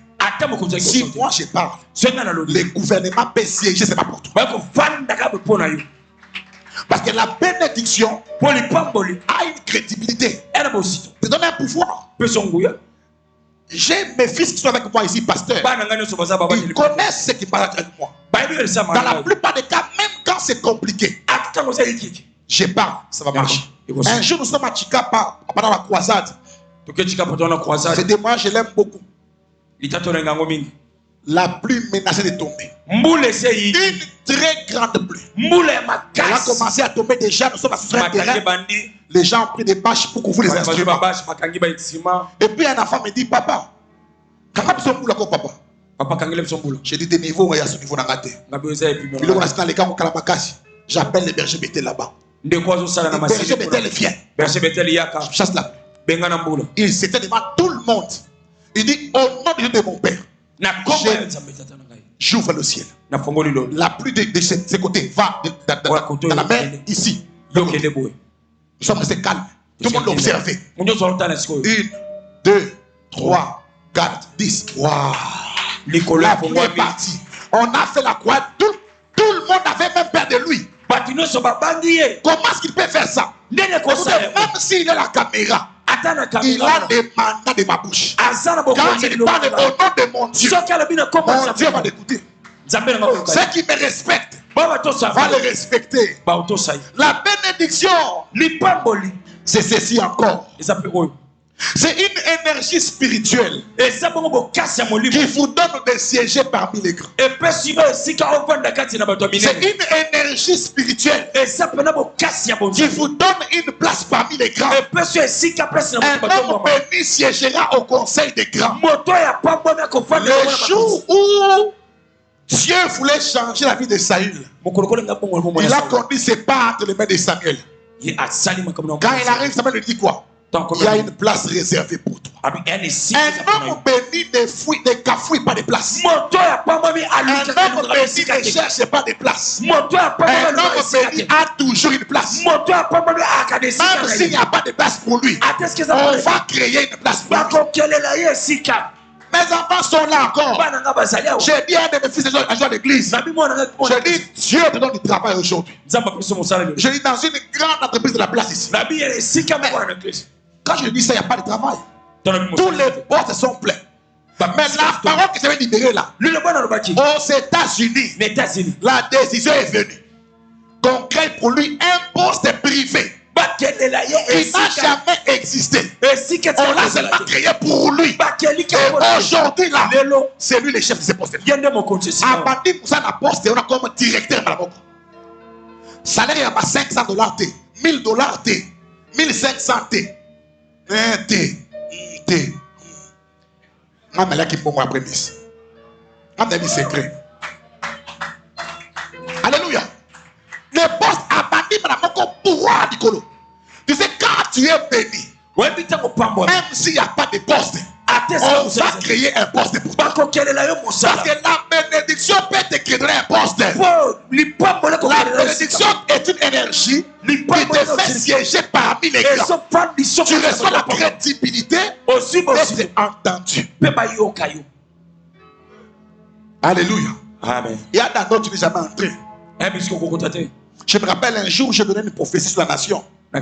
[SPEAKER 1] si moi je parle, le gouvernement peut siéger, c'est pas pour toi. Parce que la bénédiction a une crédibilité. Te donne un pouvoir. J'ai mes fils qui sont avec moi ici, pasteur. Ils connaissent ce qui passe avec moi. Dans la plupart des cas, même quand c'est compliqué, je parle, ça va marcher. Un jour, nous sommes à Chikapa, pendant la croisade. C'est des mois, je l'aime beaucoup. La pluie menaçait de tomber. Une très grande pluie. Elle a commencé à tomber déjà. Nous sommes sur un terrain. Les gens ont pris des bâches pour couvrir les instruments. Et puis un enfant me dit, papa, quand tu es papa, j'ai dit des niveaux, il y a ce niveau dans la tête. J'appelle les bergers Bethel là-bas. Les bergers Bethel viennent. Je chasse la pluie. Il s'était devant tout le monde. Il dit, au nom de Dieu de mon père, j'ouvre le ciel. La pluie de ce côté va dans la mer ici. Nous sommes restés calmes. Tout le monde l'a observé. 1, 2, 3, 4, 10. Waouh! La pluie est partie. On a fait la croix. Tout le monde avait même peur de lui. Comment est-ce qu'il peut faire ça? Même s'il a la caméra, il a des mandats de ma bouche. Quand il parle au nom de mon Dieu va l'écouter. Ceux qui me respectent va le respecter. La bénédiction, c'est ceci encore. C'est une énergie spirituelle qui vous donne de siéger parmi les grands. C'est une énergie spirituelle qui vous donne une place parmi les grands. Un homme béni siégera au conseil des grands. Le jour où Dieu voulait changer la vie de Saül, il a conduit ses pas entre les mains de Samuel. Quand il arrive, Samuel lui dit quoi? Il y a une place réservée pour toi. Un homme béni ne cafouille pas de place. Un homme béni ne cherche pas de place. Un homme béni a toujours une place. Même s'il n'y a pas de place pour lui, on va créer une place pour lui. Mes enfants sont là encore. J'ai dit à un de mes fils à l'église. J'ai dit, Dieu te donne du travail aujourd'hui. J'ai dit, dans une grande entreprise de la place ici. Quand je dis ça, il n'y a pas de travail. Tous les postes sont pleins. Mais la parole que je vais libérer là, aux États-Unis, la décision est venue qu'on crée pour lui un poste privé. Il n'a jamais existé. On l'a seulement créé pour lui. Et aujourd'hui, là, c'est lui le chef de ce poste. Abandi Moussa n'a poste, on a comme directeur à la banque. Salaire il y a $500 T, $1000 T, 1500 T. T. On a là qui peut m'apprendre. On a mis secret. Alléluia. Le poste abandi madame pouvoir Nicolo. Tu sais, quand tu es béni, même s'il n'y a pas de poste, On va créer un poste pour toi. Parce que la bénédiction peut te créer un poste. La bénédiction est une énergie qui te fait siéger parmi les grands. Tu reçois la crédibilité et tu es entendu. Alléluia.
[SPEAKER 2] Amen.
[SPEAKER 1] Il y a d'autres qui ne sont jamais entrés. Je me rappelle un jour où je donnais une prophétie sur la nation. Et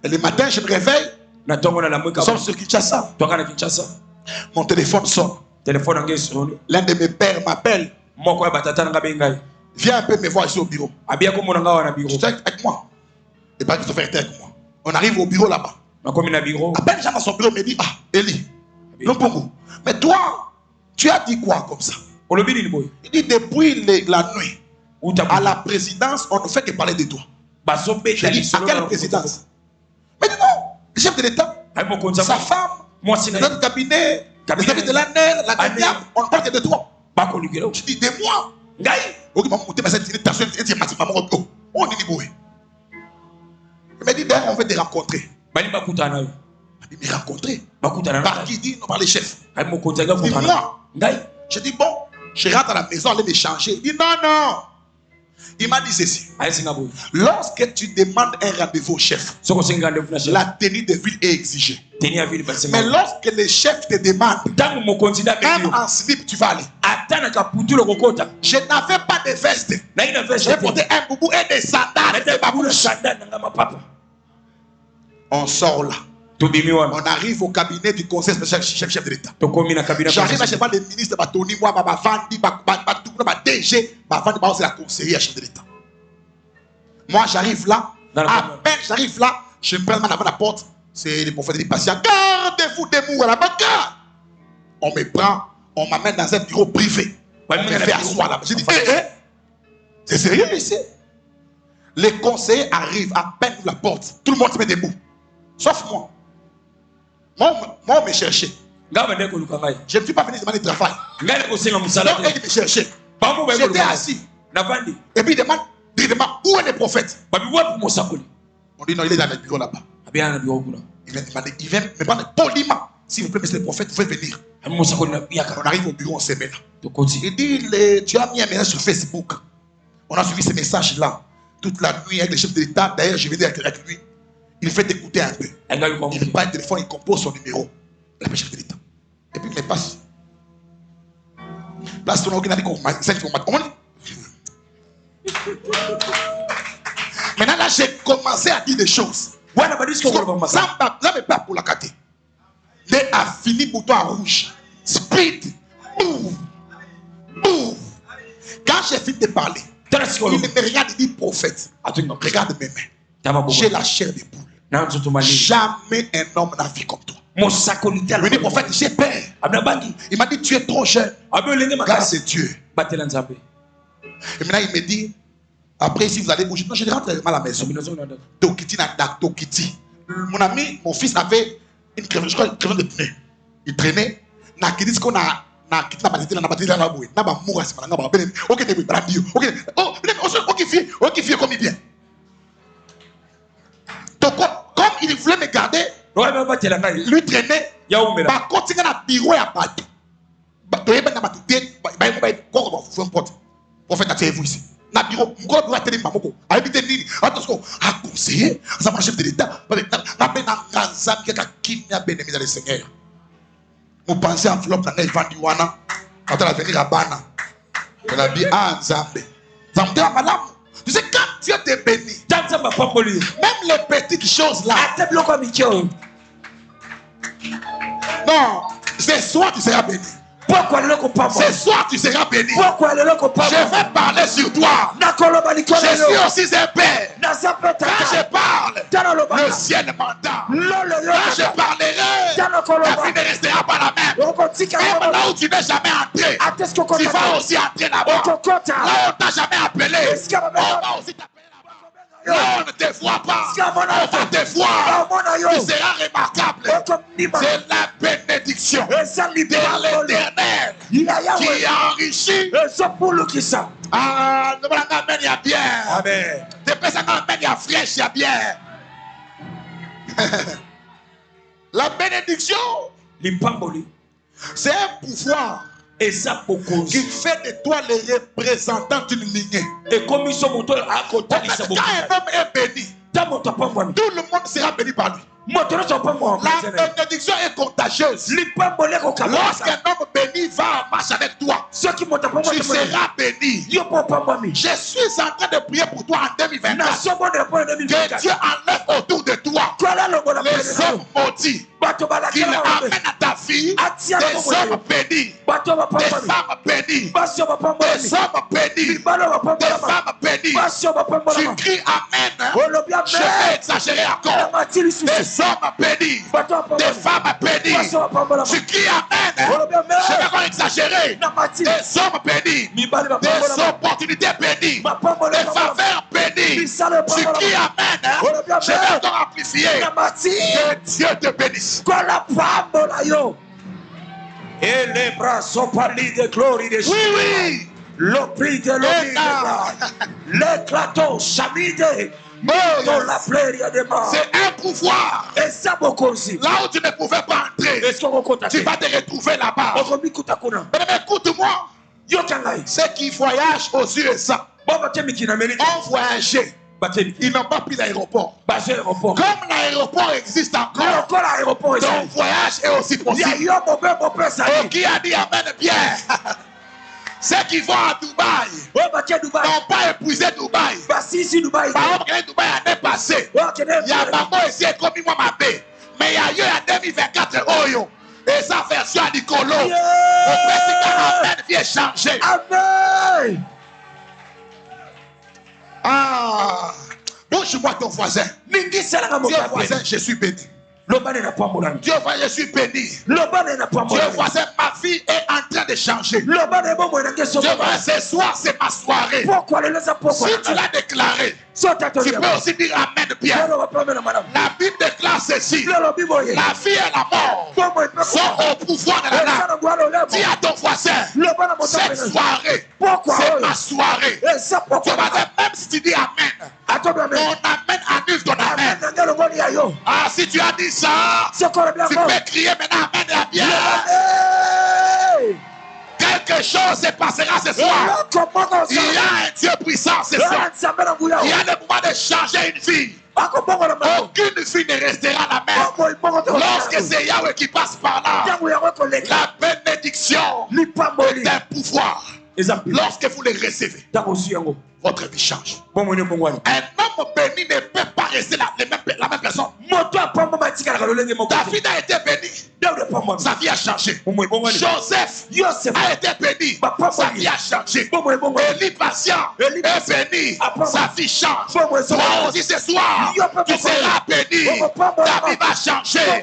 [SPEAKER 1] le matin, je me réveille. Nous sommes sur Kinshasa. Mon téléphone sonne. L'un de mes pères m'appelle. Viens un peu me voir ici au bureau. Tu es avec moi. Et pas que tu fais avec moi. On arrive au bureau là-bas. À peine j'arrive dans son bureau, il me dit, ah, Eli, non pour vous. Mais toi, tu as dit quoi comme ça? Il dit, depuis la nuit, à la présidence, on ne fait que parler de toi. Je dis, à quelle présidence? Mais dis non, le chef de l'État, sa femme, notre cabinet, les amis de l'année, la dernière, on ne parle que de toi. Je dis, de moi. Il m'a dit, on veut te rencontrer. Il m'a rencontré. Par qui? Il dit, non, par les chefs. Il dit, moi. Je dis, bon, je rentre à la maison, aller me changer. Il dit, non, non. Il m'a dit ceci. Lorsque tu demandes un rendez-vous au chef, la tenue de ville est exigée. Mais lorsque le chef te demande, même en slip, tu vas aller. Je n'avais pas de veste. J'ai porté un boubou et des sandales. On sort là. On arrive au cabinet du conseil spécial chef de l'État. J'arrive à chez le ministre Batoni, moi, Bavandi, DG, c'est la conseillère chef de l'État. Moi, j'arrive là. À peine j'arrive là, je me prends avant la porte. C'est le prophète des patients. Gardez-vous des mous à la banque. On me prend, on m'amène dans un bureau privé. On me fait asseoir là. J'ai dit, c'est sérieux ici? Les conseillers arrivent, à peine la porte. Tout le monde se met debout. Sauf moi. Moi, on me cherchait. Je ne suis pas venu demander de travail. Donc, il me cherchait. J'étais assis. Et puis, il demande où est le prophète? On dit non, il est dans le bureau là-bas. Il vient me prendre poliment. S'il vous plaît, monsieur le prophète, vous pouvez venir. On arrive au bureau, on se met là. Il dit, tu as mis un message sur Facebook. On a suivi ces messages-là. Toute la nuit avec le chef de l'État. D'ailleurs, je vais dire avec lui. Il fait écouter un peu. Il prend un téléphone, il compose son numéro. Il appelle le chef de l'État. Et puis il me passe. Place ton orgueil, maintenant là, j'ai commencé à dire des choses. Ça me pas pour la cater. Mais a fini bouton à rouge. Speed. Move. Move. Quand j'ai fini de parler, il me regarde et dit prophète. Regarde mes mains. J'ai la chair de poule. Jamais un homme n'a vu comme toi. Il dit prophète, j'ai peur. Il m'a dit tu es trop jeune. Grâce à Dieu. Et maintenant il me dit après si vous allez bouger. Non, je rentre à la maison. Tokiti. Mon ami, mon fils avait une crevette de pneu. Il traînait. Nakidis qu'on a quitté la batterie, la batterie là boué. N'a pas mouru à ce moment-là. Ok, t'es brandio. Ok, fille, comme il vient. Donc, comme il voulait me garder, lui traîner, par contre, il y a un bureau à battre. Prophète, attendez-vous ici. Na bureau, mon bureau a télé mamoko. A évité nini. Attention, à conseiller, ça marche chef de l'État. Na peine en Ganzam qui a kidnappé bénémis dans le Seigneur. Vous pensez enveloppe dans les Vandiwana, quand elle va venir à Bana. Elle a dit, ah, Nzambe. Nzambe a malam. Tu sais, quand Dieu te bénit, même les petites choses là. Non, ce soir tu seras béni. Ce soir tu seras béni. Je vais parler sur toi. Je suis aussi un père. Quand je parle, le ciel m'entend. Quand je parlerai, la vie ne restera pas la même. Même là où tu n'es jamais entré, tu vas aussi entrer là-bas. Là où on t'a jamais appelé, on va aussi t'appeler. Là, on ne te voit pas. On va te voir. Tu seras remarquable. C'est la bénédiction de l'Éternel qui a enrichi. Ah, il y a bien. Amen. Depuis ça, il y a fraîche, il y a bien. Là, La bénédiction, c'est un pouvoir qui fait de toi le représentant d'une lignée. Et comme ils sont quand un homme est béni, tout le monde sera béni par lui. La bénédiction est contagieuse. Lorsqu'un homme béni va en marche avec toi, tu seras béni. Je suis en train de prier pour toi en 2024. Que Dieu enlève autour de toi les hommes maudits, qu'il amène à ta vie des hommes bénis, des femmes bénies, des hommes bénis, des femmes bénies. Tu cries Amen. Je vais exagérer encore. Des hommes bénis, des femmes bénies. Tu cries Amen. Je vais encore exagérer. Des hommes bénis, des opportunités bénies, des faveurs bénies. Tu cries Amen. Je vais encore amplifier. Que Dieu te bénisse.
[SPEAKER 2] Et les bras sont parlis de gloire de
[SPEAKER 1] Oui, oui.
[SPEAKER 2] Le prix de l'éclatant, chamide.
[SPEAKER 1] C'est un pouvoir. Là où tu ne pouvais pas entrer, tu vas te retrouver là-bas. Mais écoute-moi. Ceux qui voyagent aux USA ont voyagé. Ils n'ont pas pris l'aéroport. Comme l'aéroport existe encore, ton voyage est aussi possible. Qui a dit Amen bien? Ceux qui vont à Dubaï n'ont pas épuisé Dubaï. Par exemple, Dubaï l'année passée, il y a maman ici comme moi ma paix. Mais il y a eu en 2024 Oyo. Et sa version à Nicolo. Au président Amen vient changer.
[SPEAKER 2] Amen.
[SPEAKER 1] Ah, bouge-moi ton voisin. Dis voisin, je suis béni. Dieu voisin, je suis béni. Dieu voisin, ma vie est en train de changer. Dieu voisin, ce soir c'est ma soirée. Si tu l'as déclaré, tu peux aussi dire Amen bien. La Bible déclare ceci. La vie et la mort sont au pouvoir de la langue. Dis à ton voisin, cette soirée, c'est ma soirée. Tu vas dire, même si tu dis Amen, ton Amen annule ton Amen. Ah, si tu as dit ça, tu peux crier maintenant Amen bien. Quelque chose se passera ce soir. Il y a un Dieu puissant ce soir. Il y a le pouvoir de changer une vie. Aucune vie ne restera la même. Lorsque c'est Yahweh qui passe par là, la bénédiction est un pouvoir. Lorsque vous le recevez, votre vie change. Un homme béni ne peut pas rester la même personne. David a été béni. Sa vie a changé. Joseph a été béni. Sa vie a changé. Élie patient est béni. Sa vie change. Toi aussi ce soir, tu seras béni. Ta vie va changer.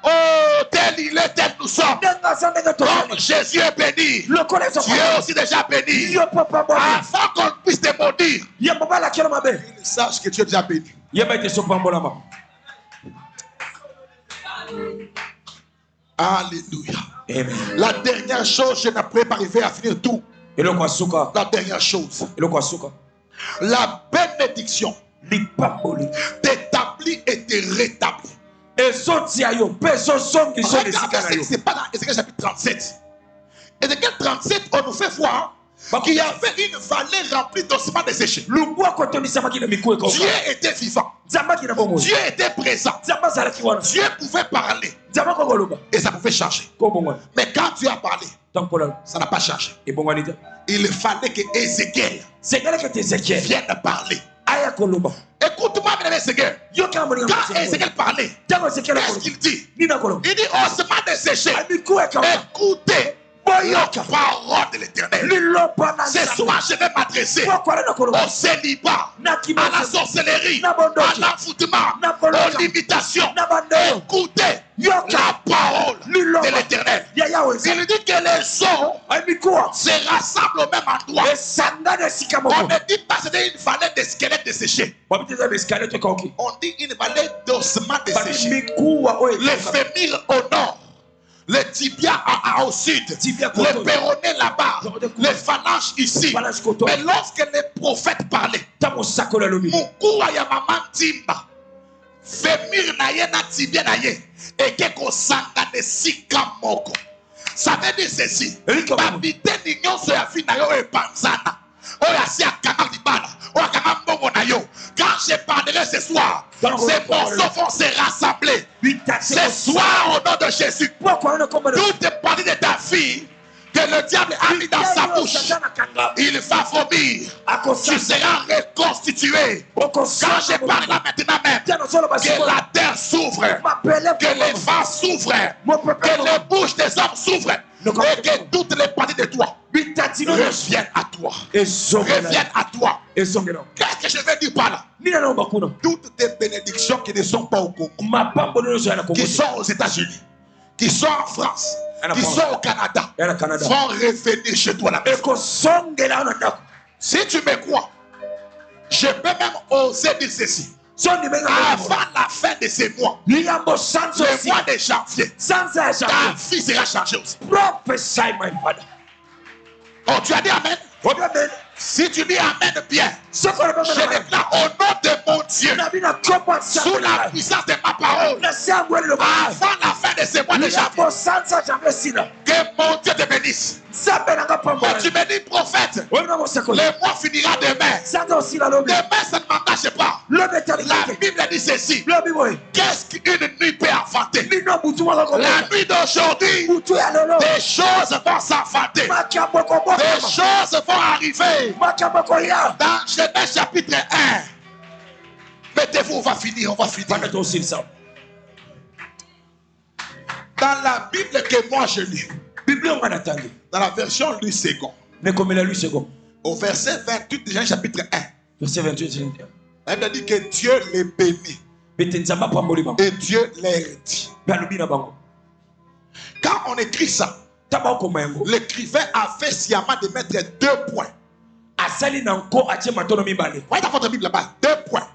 [SPEAKER 1] Oh, tel il est, tel nous sommes. Comme Jésus est béni, tu es aussi déjà béni. Avant qu'on puisse te maudire, sache que tu es déjà béni. Alléluia.
[SPEAKER 2] Amen.
[SPEAKER 1] La dernière chose, je n'ai pas arrivé à finir tout. La dernière chose, la bénédiction t'établit et te rétablit.
[SPEAKER 2] Regarde
[SPEAKER 1] c'est pas dans Ézéchiel chapitre 37. Ézéchiel 37, on nous fait voir qu'il y avait une vallée remplie d'ossements desséchés. Dieu était vivant. Dieu était présent. Dieu pouvait parler. Et ça pouvait changer. Mais quand Dieu a parlé, ça n'a pas changé. Il fallait que Ézéchiel vienne parler. Écoute-moi, bien Ézéchiel. Quand Ézéchiel parlait, qu'est-ce qu'il dit? Il dit ossements desséchés. Écoutez la parole de l'Éternel. Ce soir, je vais m'adresser au célibat, à la sorcellerie, à l'envoûtement, aux limitations. Écoutez la parole de l'Éternel. Il dit que les eaux se rassemblent au même endroit. On ne dit pas que c'était une vallée de squelettes desséchés. On dit une vallée d'ossements desséchés. Les fémurs au nord, le tibia au sud, le péroné là-bas, les phalanges ici. Mais lorsque les prophètes parlaient, Mukura Yamaman Timba, Femir na ye na tibia na ye. Et que kosanga de sika moko. Ça veut dire ceci. Babité n'ignon se a fini na yo e panzana. Oya si a kanga libala. Oya kanga mbongo na yo. Quand je parlerai ce soir, ces morceaux vont se rassembler. Ce soir, au nom de Jésus, toute partie de ta fille que le diable a mis dans sa bouche, il va vomir. Tu seras reconstitué. Quand je parle là maintenant même, que la terre s'ouvre, que les vents s'ouvrent, que les bouches des hommes s'ouvrent, et que toutes les parties de toi reviennent à toi. Reviennent à toi. Qu'est-ce que je veux dire par là? Toutes tes bénédictions qui ne sont pas au Congo, qui sont aux États-Unis, qui sont en France, qui sont au Canada, vont revenir chez toi là. Si tu me crois, je peux même oser dire ceci. Avant la fin de ce mois, le mois de janvier, ta vie sera changée aussi. Oh, tu as dit Amen? Si tu dis Amen bien, je déclare au nom de mon Dieu, sous la puissance de ma parole, avant la fin de ce mois de janvier, que mon Dieu te bénisse. Quand tu me dis prophète, le mois finira demain. Demain, ça ne m'engage pas. La Bible dit ceci. Qu'est-ce qu'une nuit peut inventer? La nuit d'aujourd'hui, des choses vont s'inventer. Des choses vont arriver. Dans Genèse chapitre 1. Mettez-vous, on va finir. Dans la Bible que moi je lis, dans la version Louis II, au verset 28 de Genèse chapitre 1,
[SPEAKER 3] verset 28,
[SPEAKER 1] elle dit que Dieu les bénit et Dieu les dit. Quand on écrit ça, l'écrivain a fait sciemment de mettre 2 points. Voyez dans votre Bible là-bas, 2 points.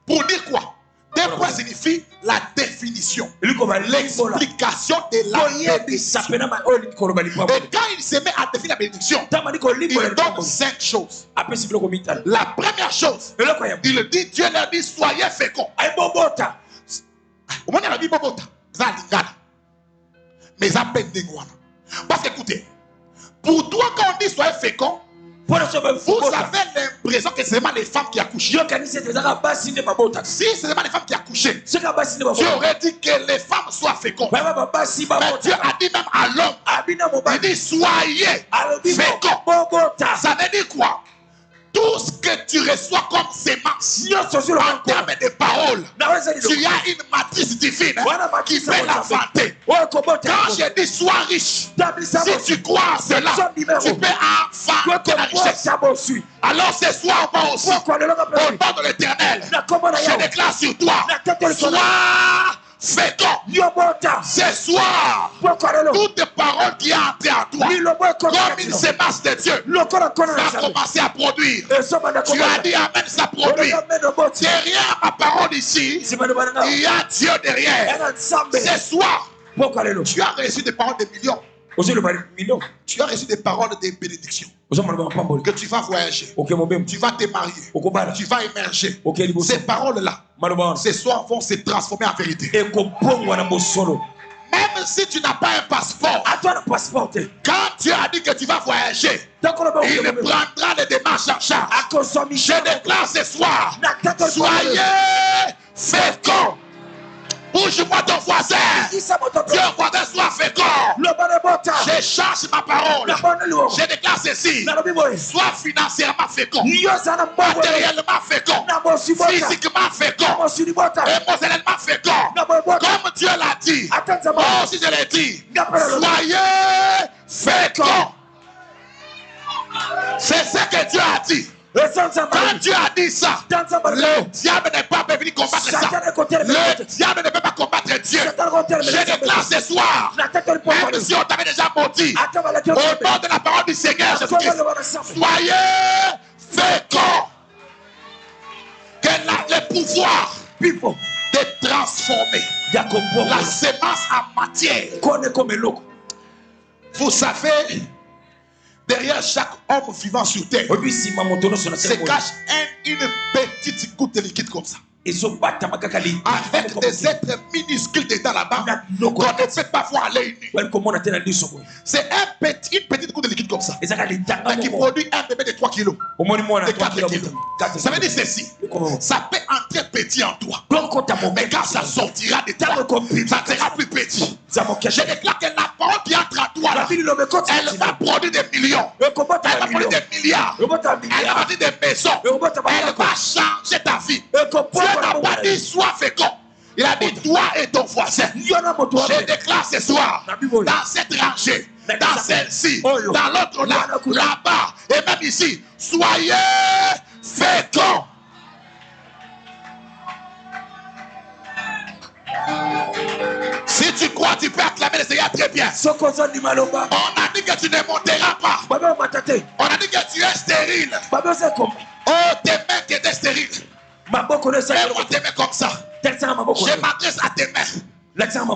[SPEAKER 1] Pour dire quoi? 2 points signifie la définition, l'explication de la bénédiction. Et quand il se met à définir la bénédiction, il donne 5 choses. La première chose, il dit, Dieu leur dit, soyez féconds. Au moins, il a dit, mais ça peine de moi. Parce que écoutez, pour toi, quand on dit soyez féconds, vous avez l'impression que c'est seulement les femmes qui accouchent. Si c'est seulement les femmes qui accouchent, tu aurais dit que les femmes soient fécondes. Mais Dieu a dit même à l'homme, il dit soyez féconds. Ça veut dire quoi? Tout ce que tu reçois comme sémence en termes de paroles, tu as une matrice divine qui peut l'inventer. Quand je dis sois riche, si tu crois en cela, tu peux inventer la richesse. Alors ce soir, moi aussi, au nom de l'Éternel, je déclare sur toi, sois fécond. Ce soir, toute parole qui a entré en toi, comme une sémence de Dieu, va commencer à produire. Tu as dit Amen, ça produit. Derrière ma parole ici, il y a Dieu derrière. Ce soir, tu as reçu des paroles de millions. Tu as reçu des paroles de bénédiction. Que tu vas voyager, tu vas te marier, tu vas émerger. Ces paroles-là, ce soir, vont se transformer en vérité. Même si tu n'as pas un passeport, quand Dieu a dit que tu vas voyager, il prendra les démarches en charge. Je déclare ce soir, soyez féconds. Bouge-moi ton voisin. Dieu voisin soit fécond. Je change ma parole. Je déclare ceci. Sois financièrement fécond, matériellement fécond, physiquement fécond, émotionnellement fécond. Comme Dieu l'a dit, moi aussi je l'ai dit. Soyez féconds. C'est ce que Dieu a dit. Quand Dieu a dit ça, le diable n'est pas venu combattre ça. Le diable ne peut pas combattre Dieu. Je déclare ce soir, même si on t'avait déjà maudit, au nom de la parole du Seigneur Jésus-Christ, soyez féconds. Que le pouvoir de transformer la sémence en matière. Vous savez, derrière chaque homme vivant sur terre se cache une petite goutte de liquide comme ça. avec des êtres minuscules dedans là-bas qu'on ne peut pas voir à l'œil nu. C'est une petite goutte de liquide comme ça, mais qui produit un bébé de 3 kilos, de 4 kilos. Ça veut dire ceci, ça peut entrer petit en toi, mais quand ça sortira de toi, ça sera plus petit. Je déclare que la parole qui entre à toi là, elle va produire des millions, elle va produire des milliards, elle va produire des maisons, elle va changer ta vie. Dieu n'a pas dit sois fécond, il a dit toi et ton voisin. Je déclare ce soir, dans cette rangée, dans celle-ci, dans l'autre là, là-bas, et même ici, soyez féconds. Si tu crois, tu peux acclamer le Seigneur très bien. On a dit que tu ne monteras pas. On a dit que tu es stérile. Oh, tes mains qui étaient stériles. Fais-moi tes mains comme ça. Je m'adresse à tes mains.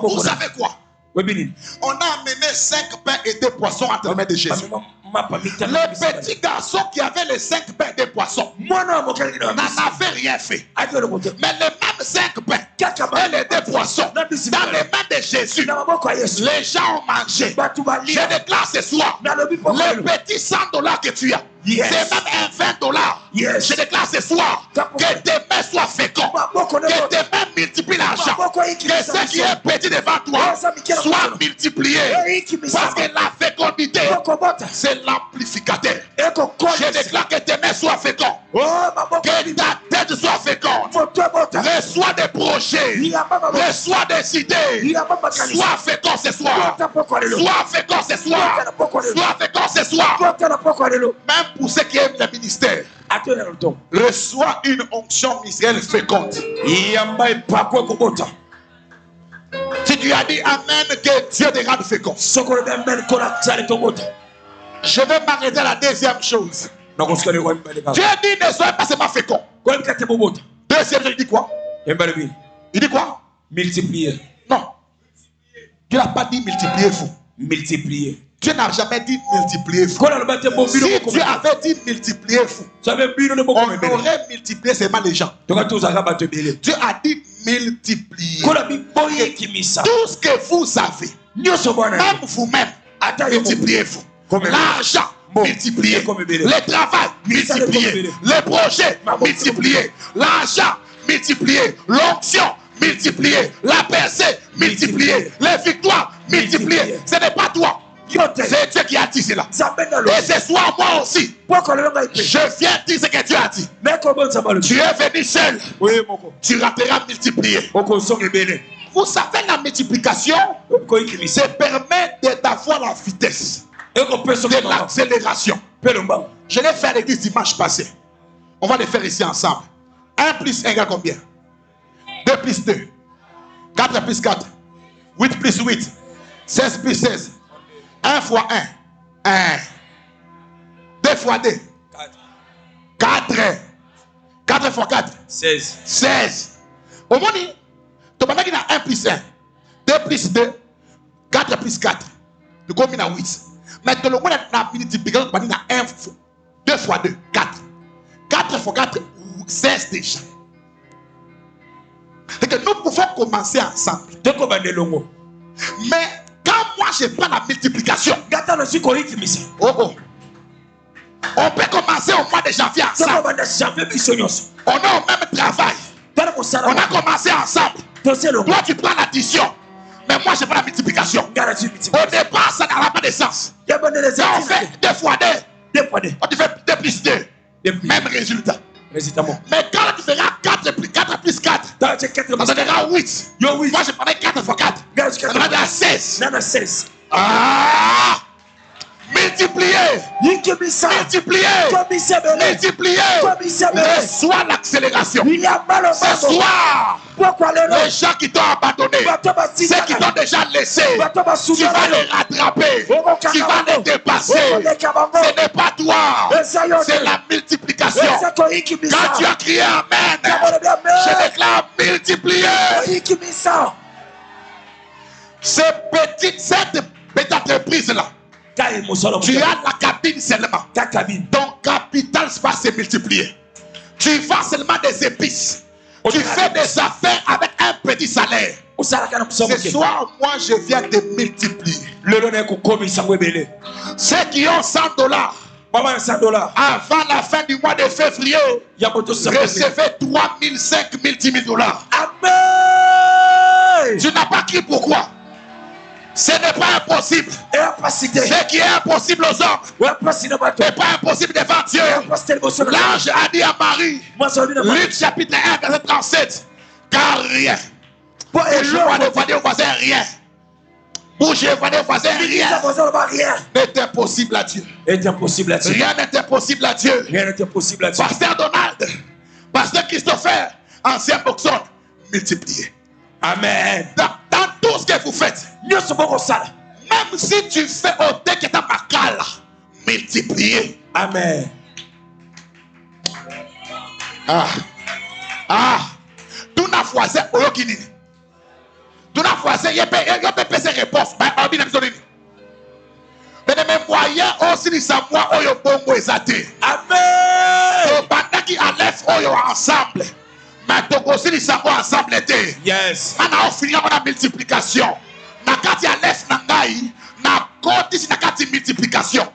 [SPEAKER 1] Vous savez quoi? On a amené 5 pains et 2 poissons entre les mains de Jésus. Le petit garçon qui avait les 5 pains et 2 poissons n'en avait rien fait. Mais les mêmes 5 pains et les 2 poissons dans les mains de Jésus, les gens ont mangé. Je déclare ce soir, le petit $100 que tu as, c'est même un $20. Je déclare ce soir que tes mains soient fécondes, que tes mains multiplient l'argent, que ce qui est petit devant toi soit multiplié. Parce que la fécondité, c'est l'amplificateur. Je déclare que tes mains soient fécondes, que ta tête soit féconde. Reçois des projets, reçois des idées. Sois fécond ce soir. Sois fécond ce soir. Sois fécond ce soir. Même pour ceux qui aiment le ministère, reçois une onction ministérielle féconde. Si tu as dit Amen, que Dieu te rende fécond. Je vais m'arrêter à la deuxième chose. Dieu dit ne soyez pas seulement fécond. Deuxième chose, il dit quoi? Il dit quoi?
[SPEAKER 2] Multiplier.
[SPEAKER 1] Non. Dieu n'a pas dit multiplier vous.
[SPEAKER 2] Multiplier.
[SPEAKER 1] Dieu n'a jamais dit multiplier vous. Si Dieu avait dit multiplier vous, on aurait multiplié seulement les gens. Dieu a dit multiplier. Tout ce que vous avez, même vous-même, multipliez-vous. L'argent, multiplié. Le travail, multiplié. Les projets, multipliés. L'argent, multiplié. L'onction, multiplié. La percée, multipliée. Les victoires, multipliées. Ce n'est pas toi. C'est Dieu qui a dit cela. Et ce soir, moi aussi, je viens dire ce que Dieu a dit. Tu es venu seul. Tu rateras multiplié. Vous savez, la multiplication, ça permet d'avoir la vitesse de l'accélération. Je l'ai fait à l'église dimanche passé. On va le faire ici ensemble. 1 plus 1 égale combien? 2 plus 2. 4 plus 4. 8 plus 8. 16 plus 16. 1 fois 1. 1. 2 fois 2. 4. 4 fois 4.
[SPEAKER 2] 16.
[SPEAKER 1] 16. Au moins, tu vas mettre 1 plus 1. 2 plus 2. 4 plus 4. Tu combines à 8. Mais tu le monde a multiplication, tu vas 1 fois 2 fois 2. 4. 4 fois 4. 16 déjà. C'est que nous pouvons commencer ensemble. Mais quand moi je prends la multiplication, on peut commencer au mois de janvier ensemble. On a au même travail. On a commencé ensemble. Toi tu prends l'addition, mais moi je prends la multiplication. Au départ ça n'aura pas de sens. Quand on fait 2 fois 2, on fait 2 plus 2. Même résultat. Mais quand tu feras 4 plus 4, ça donnera 8. Moi je prendrai 4 fois 4. Ça donnera 16. Ah! Multiplier. Reçois l'accélération. Ce soir, les gens qui t'ont abandonné, ceux qui t'ont déjà laissé, tu vas les rattraper, tu vas les dépasser. Ce n'est pas toi, c'est la multiplication. Quand tu as crié Amen, je déclare multiplier. Cette petite entreprise-là, tu as la cabine seulement. Ton capital va se multiplier. Tu vends seulement des épices. Tu fais des affaires avec un petit salaire. Ce soir, moi, je viens de multiplier. Ceux qui ont $100, avant la fin du mois de février, recevez 3 000, 5 000, 10 000 $. Amen. Tu n'as pas crié pourquoi? Ce n'est pas impossible. Ce qui est impossible aux hommes n'est pas impossible devant Dieu. L'ange a dit à Marie, Luc chapitre 1, verset 37, car rien. Et je vois des voisins rien. Bouger, voisins rien. N'est impossible à Dieu. Rien n'est impossible à Dieu. Pasteur Donald, Pasteur Christopher, ancien boxeur, multipliez. Amen. Dans tout ce que vous faites, même si tu fais au que ta makala, multipliez. Amen. Tout n'a foisé au yokini. Tout n'a foisé, il y a pas ses réponses. Mais les moyens aussi les savoir au yobongo ezate. Amen. Pendant qui enlève au ensemble. Mais tu aussi les savoir ensemble était. Yes. Maintenant on finit la multiplication. Nakati enlève nangai, na côté si nakati multiplication.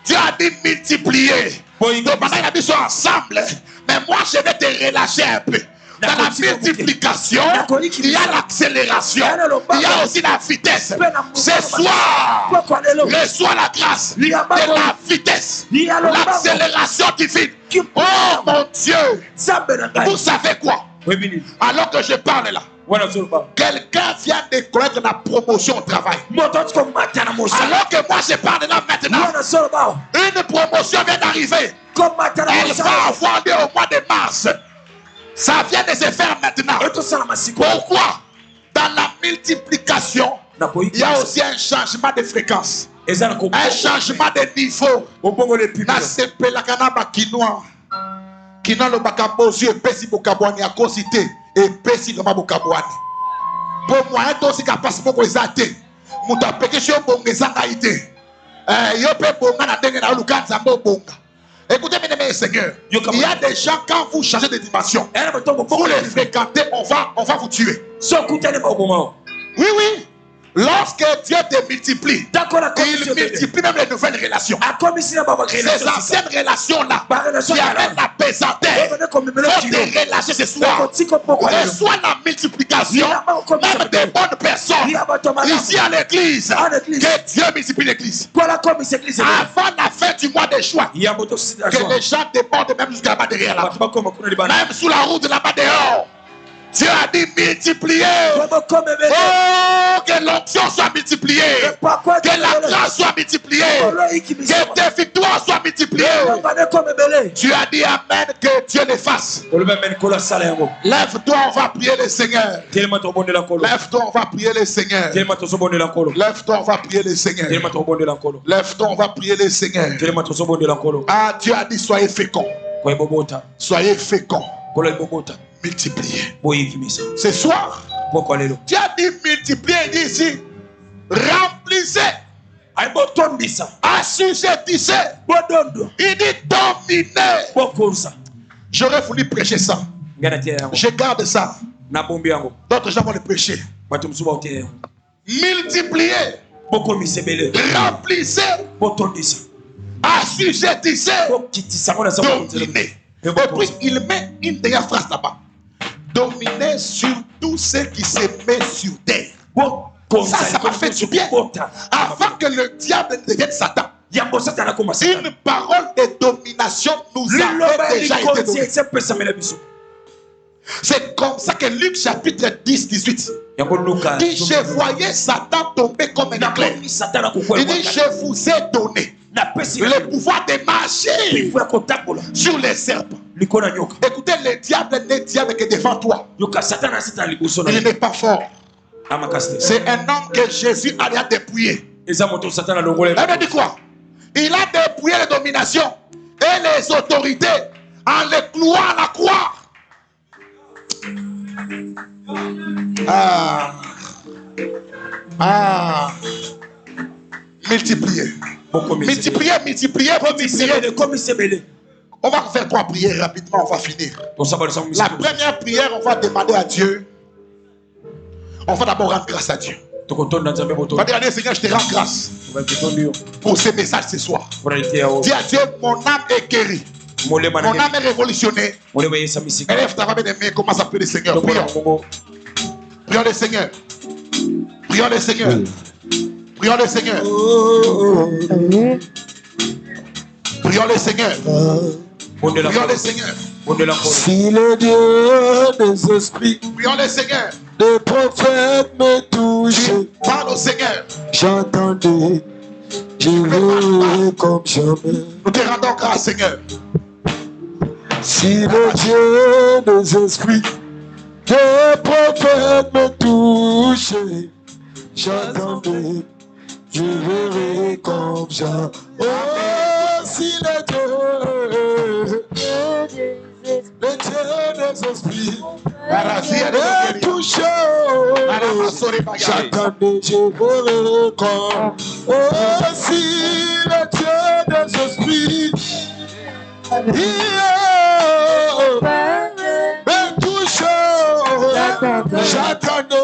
[SPEAKER 1] Dieu a dit multiplier. Donc pendant il a dit sont ensemble. Mais moi je vais te relâcher un peu. Dans la multiplication, il y a l'accélération, il y a aussi la vitesse. Ce soir, reçois la grâce de la vitesse, l'accélération divine. Oh mon Dieu, vous savez quoi? Alors que je parle là, quelqu'un vient de connaître la promotion au travail. Alors que moi je parle là maintenant, une promotion vient d'arriver. Elle va avoir lieu au mois de mars. Ça vient de se faire maintenant. Pourquoi? Dans la multiplication, il y a aussi un changement de fréquence, un changement de niveau. Kina lo bakabozi et pesi bokabwani a cosité et pesi lo bokabwani. Pour moi, tout ce qui a passé pour les athées, muta pekesho bongezanga ité. Yo pe bonga na dengue na lukanza bonga. Écoutez, mes seigneurs, il y a des gens, quand vous changez de dimension, vous les fréquentez, on va vous tuer. Oui, oui. Lorsque Dieu te multiplie, il multiplie même les nouvelles relations. Ces anciennes relations-là, qui amènent la pesanteur, faut te relâcher ce soir. Reçois la multiplication, même des bonnes personnes, ici à l'église, que Dieu multiplie l'église. Avant la fin du mois de juin, que les gens débordent même jusqu'à là-bas derrière là. Même sous la route là-bas dehors. Dieu a dit multiplier. Oh, que l'onction soit multipliée. Que la grâce soit multipliée. Que tes victoires soient multipliées. Tu as dit amen, que Dieu les fasse. Lève-toi, on va prier le Seigneur. Lève-toi, on va prier le Seigneur. Lève-toi, on va prier le Seigneur. Lève-toi, on va prier le Seigneur. Ah, Dieu a dit soyez féconds. Soyez féconds. Multiplier. Ce soir, tu as dit multiplier, il dit ici, remplissez, assujettissez, il dit dominez. J'aurais voulu prêcher ça. Je garde ça. D'autres gens vont le prêcher. Multiplier, remplissez, assujettissez, dominez. Et puis il met une dernière phrase là-bas. Dominer sur tout ce qui se met sur terre. Ça m'a fait du bien. Avant que le diable ne devienne Satan, une parole de domination nous a déjà été donnée. C'est comme ça que Luc chapitre 10, 18 dit, je voyais Satan tomber comme un éclair. Il dit, je vous ai donné le pouvoir de marcher sur les serpents. Écoutez, le diable n'est diable que devant toi. Il n'est pas fort. C'est un homme que Jésus a dépouillé. Il dit quoi? Il a dépouillé les dominations et les autorités en les clouant à la croix. Multiplier. Multiplier. On va faire 3 prières rapidement, on va finir. La première prière, on va demander à Dieu. On va d'abord rendre grâce à Dieu. On va dire à Dieu, Seigneur, je te rends grâce pour ce message ce soir. Dis à Dieu, mon âme est guérie. Mon âme est révolutionnée. Élève ta main bien-aimée, commence à prier le Seigneur. Prions. Prions le Seigneur. Prions le Seigneur. Prions le Seigneur. Prions le Seigneur. Prions le Seigneur.
[SPEAKER 3] Si le Dieu des esprits,
[SPEAKER 1] prions le Seigneur.
[SPEAKER 3] Les prophètes me touchent.
[SPEAKER 1] Parle au Seigneur.
[SPEAKER 3] J'attendais, je veux comme jamais.
[SPEAKER 1] Nous te rendons grâce, Seigneur.
[SPEAKER 3] Si le Dieu des esprits, les prophètes me touchent, j'attendais, je verrai comme jamais. Oh, si le Dieu des esprits me touche, j'attendais, je verrai comme. Oh, si le Dieu des esprits me touche, j'attendais,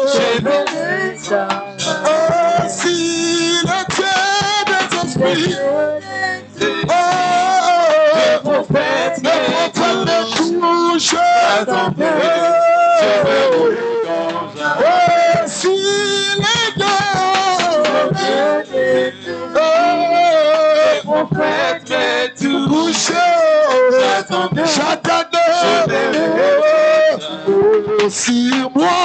[SPEAKER 3] je verrai comme. Oh, si le Dieu des esprits, les prophètes me touchent, si les prophètes me touchent, j'attendais, si moi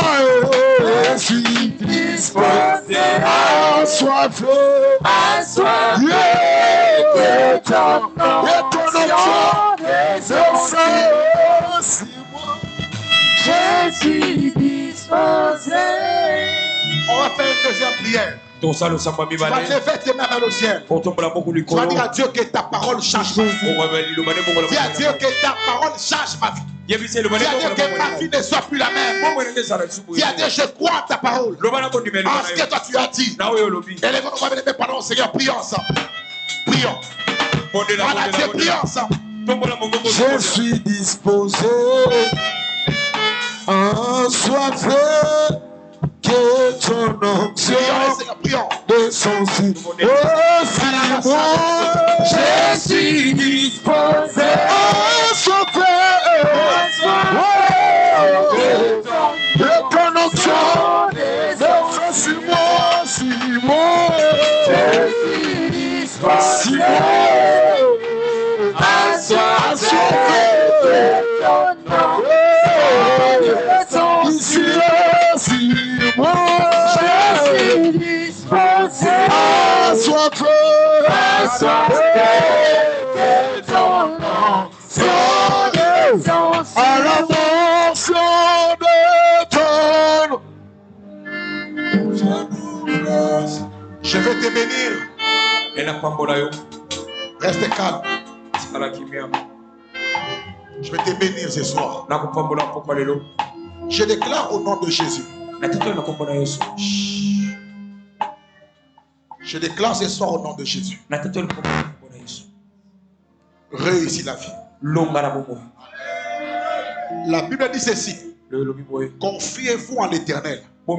[SPEAKER 3] je suis disposé à soif, et ton si moi je suis disposé.
[SPEAKER 1] On va faire une deuxième prière. Tu vas lever tes mains vers le ciel. Tu vas dire à Dieu que ta parole change ma vie. Dis à Dieu que ta parole change ma vie. Dis à Dieu que ma vie ne soit plus la même. Dis à Dieu, je crois en ta parole. En ce que toi tu as dit. Élève-nous, on va lever pendant le Seigneur. Prions ensemble. Prions. Voilà, Dieu, prions ensemble.
[SPEAKER 3] Je suis disposé à soifé que ton onction descende sur moi. Oh, si moi je suis disposé à soifé que ton onction descende sur moi. Si moi je suis disposé
[SPEAKER 1] je vais te bénir. Reste calme. Je vais te bénir ce soir. Je déclare au nom de Jésus. Je déclare ce soir au nom de Jésus. Réussis la vie. La Bible dit ceci. Confiez-vous en l'Éternel. Vous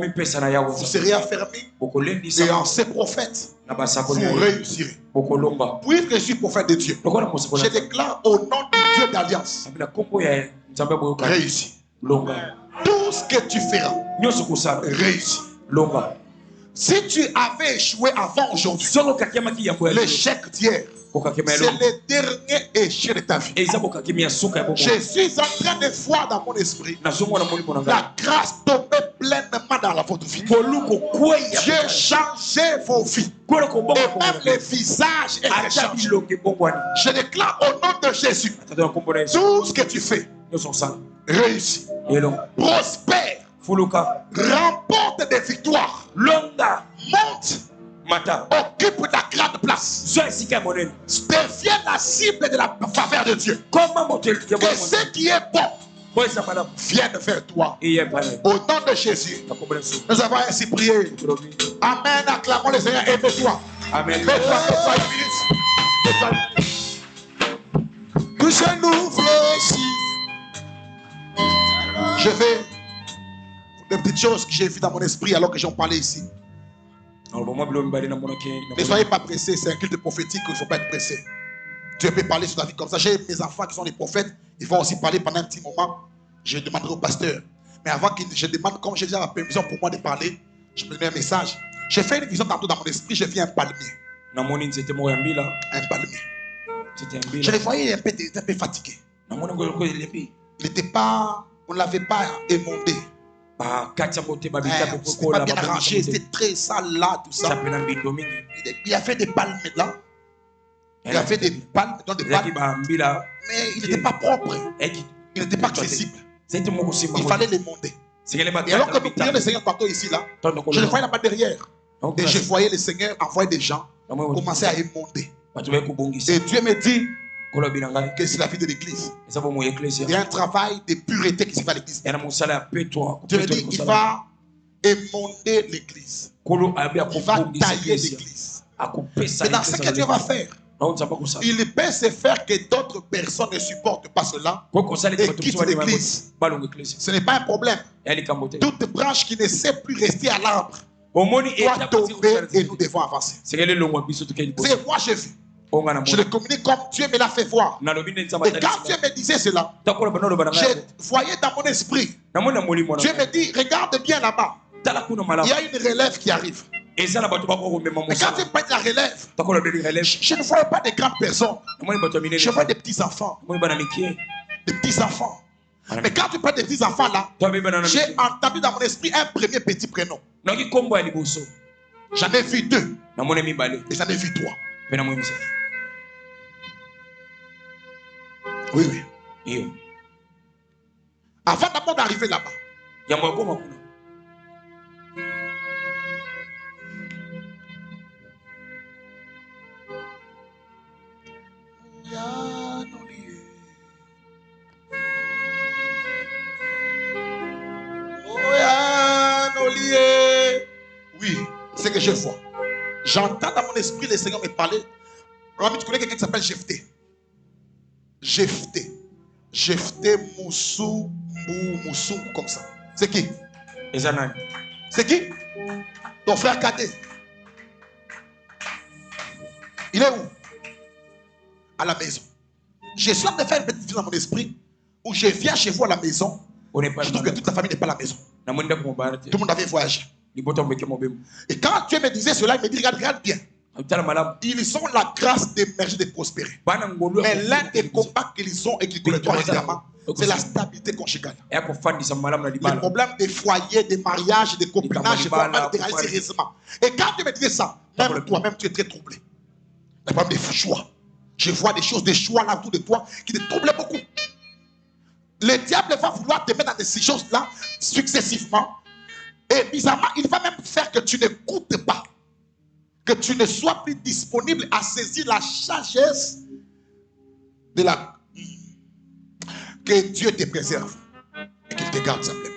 [SPEAKER 1] serez affermis et en ses prophètes, vous réussirez. Puisque je suis prophète de Dieu, je déclare au nom du Dieu d'Alliance, réussis. Tout ce que tu feras, réussis. Si tu avais échoué avant aujourd'hui, l'échec d'hier, c'est le dernier échec de ta vie. Je suis en train de voir dans mon esprit la grâce tomber pleinement dans votre vie. Dieu changeait vos vies. Et même les visages étaient changés. Je déclare au nom de Jésus, tout ce que tu fais réussit, prospère, remporte des victoires, monte, occupe la grande place, deviens la cible de la faveur de Dieu. Et ce qui est bon vienne vers toi. Au nom de Jésus, nous avons ainsi prié. Amen. Acclamons le Seigneur. Aime-toi. Amen. Mets-toi une minute.
[SPEAKER 3] chez nous fléchissent.
[SPEAKER 1] Je vais des petites choses que j'ai vues dans mon esprit alors que j'en parlais ici. Ne soyez pas pressés, c'est un culte prophétique, il ne faut pas être pressé. Dieu peut parler sur ta vie comme ça. J'ai mes enfants qui sont des prophètes, ils vont aussi parler pendant un petit moment. Je demanderai au pasteur. Mais avant que je demande, comme j'ai déjà la permission pour moi de parler, je me mets un message. J'ai fait une vision tantôt dans mon esprit, j'ai vu un palmier. Un palmier. Je le voyais un peu fatigué. Il n'était pas, on ne l'avait pas émondé. C'était pas bien arrangé, c'était très sale là, tout ça. Il a fait des palmes là. Il a fait des palmes, des palmes. Mais il n'était pas propre. Il n'était pas accessible. Il fallait les monter. Et alors que nous prions le Seigneur tantôt ici là, je le voyais là-bas derrière. Et je voyais le Seigneur envoyer des gens commencer à émonder. Et Dieu me dit que c'est la vie de l'église. Il y a un travail de pureté qui se fait à l'église. Dieu me dit qu'il va émonder l'église. Il va tailler l'église. Et dans ce que Dieu va faire, il peut se faire que d'autres personnes ne supportent pas cela et quittent l'église. Ce n'est pas un problème. Toute branche qui ne sait plus rester à l'arbre doit tomber et nous devons avancer. C'est moi j'ai vu. Je le communique comme Dieu me l'a fait voir. Et quand Dieu me disait cela, je voyais dans mon esprit. Dieu me dit, regarde bien là-bas. Il y a une relève qui arrive. Mais quand tu parles de la relève, je ne voyais pas de grandes personnes. Je vois des petits enfants. Des petits enfants. Mais quand tu parles des petits enfants là, j'ai entendu dans mon esprit un premier petit prénom. J'en ai vu 2. Et j'en ai vu 3. Oui, oui. Avant d'abord d'arriver là-bas, oui, c'est que je vois. J'entends dans mon esprit le Seigneur me parler. Tu connais quelqu'un qui s'appelle Jephthé. Jephthé Moussou, comme ça. C'est qui? C'est qui? Ton frère cadet. Il est où? À la maison. Je suis en train de faire une petite vie dans mon esprit où je viens chez vous à la maison. Je trouve que toute la famille n'est pas à la maison. Tout le monde avait voyagé. Et quand Dieu me disait cela, il me dit, regarde bien. Ils ont la grâce d'émerger, de prospérer. Mais l'un des combats qu'ils ont et qu'ils connaissent régulièrement, c'est la stabilité conjugale. Le problème des foyers, des mariages, des copinages, sérieusement. Et quand Dieu me disait ça, même toi-même, tu es très troublé. Le problème des choix. Je vois des choses, des choix là autour de toi qui te troublent beaucoup. Le diable va vouloir te mettre dans ces choses-là successivement. Et bizarrement, il va même faire que tu n'écoutes pas. Que tu ne sois plus disponible à saisir la sagesse de la... Que Dieu te préserve et qu'il te garde simplement.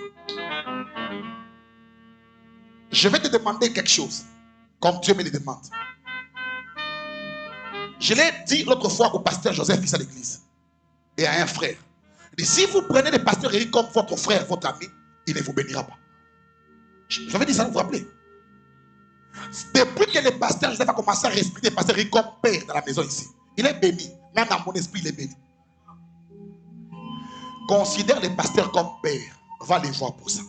[SPEAKER 1] Je vais te demander quelque chose, comme Dieu me le demande. Je l'ai dit l'autre fois au pasteur Joseph qui est à l'église et à un frère. Et si vous prenez le pasteur Eric comme votre frère, votre ami, il ne vous bénira pas. J'avais dit ça, vous vous rappelez? Depuis que le pasteur Joseph a commencé à respecter le pasteur Eric comme père dans la maison ici, il est béni. Même dans mon esprit, il est béni. Considère le pasteur comme père. Va les voir pour ça.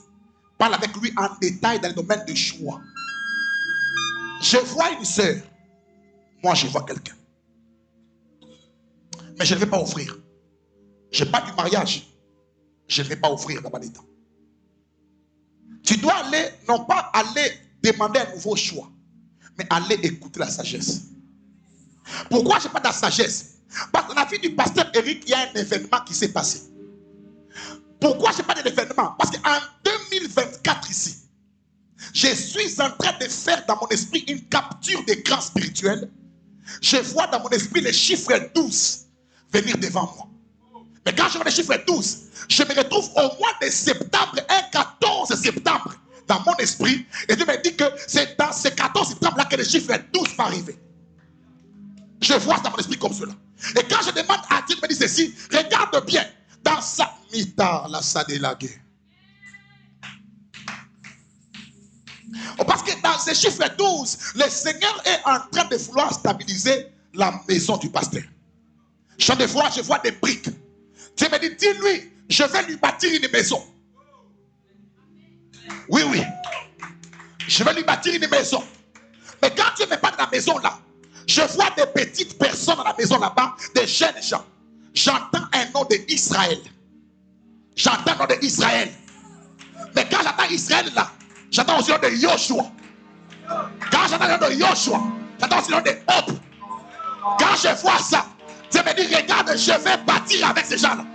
[SPEAKER 1] Parle avec lui en détail dans le domaine du choix. Je vois une sœur. Moi, je vois quelqu'un. Mais je ne vais pas offrir. Je n'ai pas du mariage. Je ne vais pas offrir là-bas des temps. Tu dois aller, non pas aller demander un nouveau choix, mais aller écouter la sagesse. Pourquoi je n'ai pas de la sagesse? Parce que dans la vie du pasteur Eric, il y a un événement qui s'est passé. Pourquoi je n'ai pas d'événement? Parce qu'en 2024 ici, je suis en train de faire dans mon esprit une capture d'écran spirituel. Je vois dans mon esprit le chiffre 12 venir devant moi. Mais quand je vois le chiffre 12, je me retrouve au mois de septembre, un 14 septembre, dans mon esprit. Et Dieu me dit que c'est dans ce 14 septembre-là que le chiffre 12 va arriver. Je vois ça dans mon esprit comme cela. Et quand je demande à Dieu, il me dit ceci, regarde bien, dans sa mitard, la sadélague. Parce que dans ce chiffre 12, le Seigneur est en train de vouloir stabiliser la maison du pasteur. Chaque fois, je vois des briques. Dieu me dit, dis-lui, je vais lui bâtir une maison. Oui, oui. Je vais lui bâtir une maison. Mais quand Dieu me parle de la maison là, je vois des petites personnes dans la maison là-bas, des jeunes gens. J'entends un nom d'Israël. J'entends le nom d'Israël. Mais quand j'entends Israël là, j'entends aussi le nom de Joshua. Quand j'entends le nom de Joshua, j'entends aussi le nom de Hope. Quand je vois ça, Dieu me dit, regarde, je vais bâtir avec ces gens-là.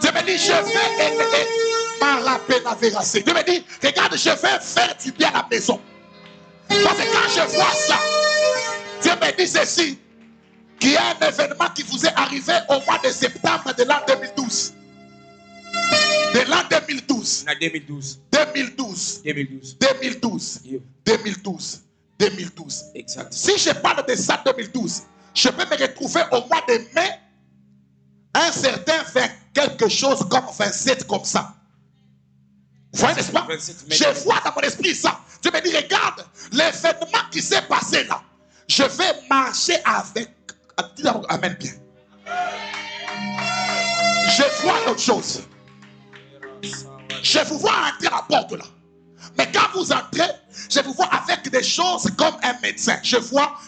[SPEAKER 1] Dieu me dit, je vais Dieu me dit, regarde, je vais faire du bien à la maison. Parce que quand je vois ça, Dieu me dit ceci, qu'il y a un événement qui vous est arrivé au mois de septembre de l'an 2012. De l'an 2012.
[SPEAKER 2] 2012.
[SPEAKER 1] 2012.
[SPEAKER 2] 2012.
[SPEAKER 1] 2012. 2012. 2012.
[SPEAKER 2] Exact.
[SPEAKER 1] Si je parle de ça 2012, je peux me retrouver au mois de mai, un certain 20 quelque chose comme 27 comme ça. Vous voyez, n'est-ce pas? Je vois dans mon esprit ça. Dieu me dit, regarde, l'événement qui s'est passé là, je vais marcher avec. Amen bien. Je vois autre chose. Je vous vois entrer à la porte là. Mais quand vous entrez, je vous vois avec des choses comme un médecin. Je vois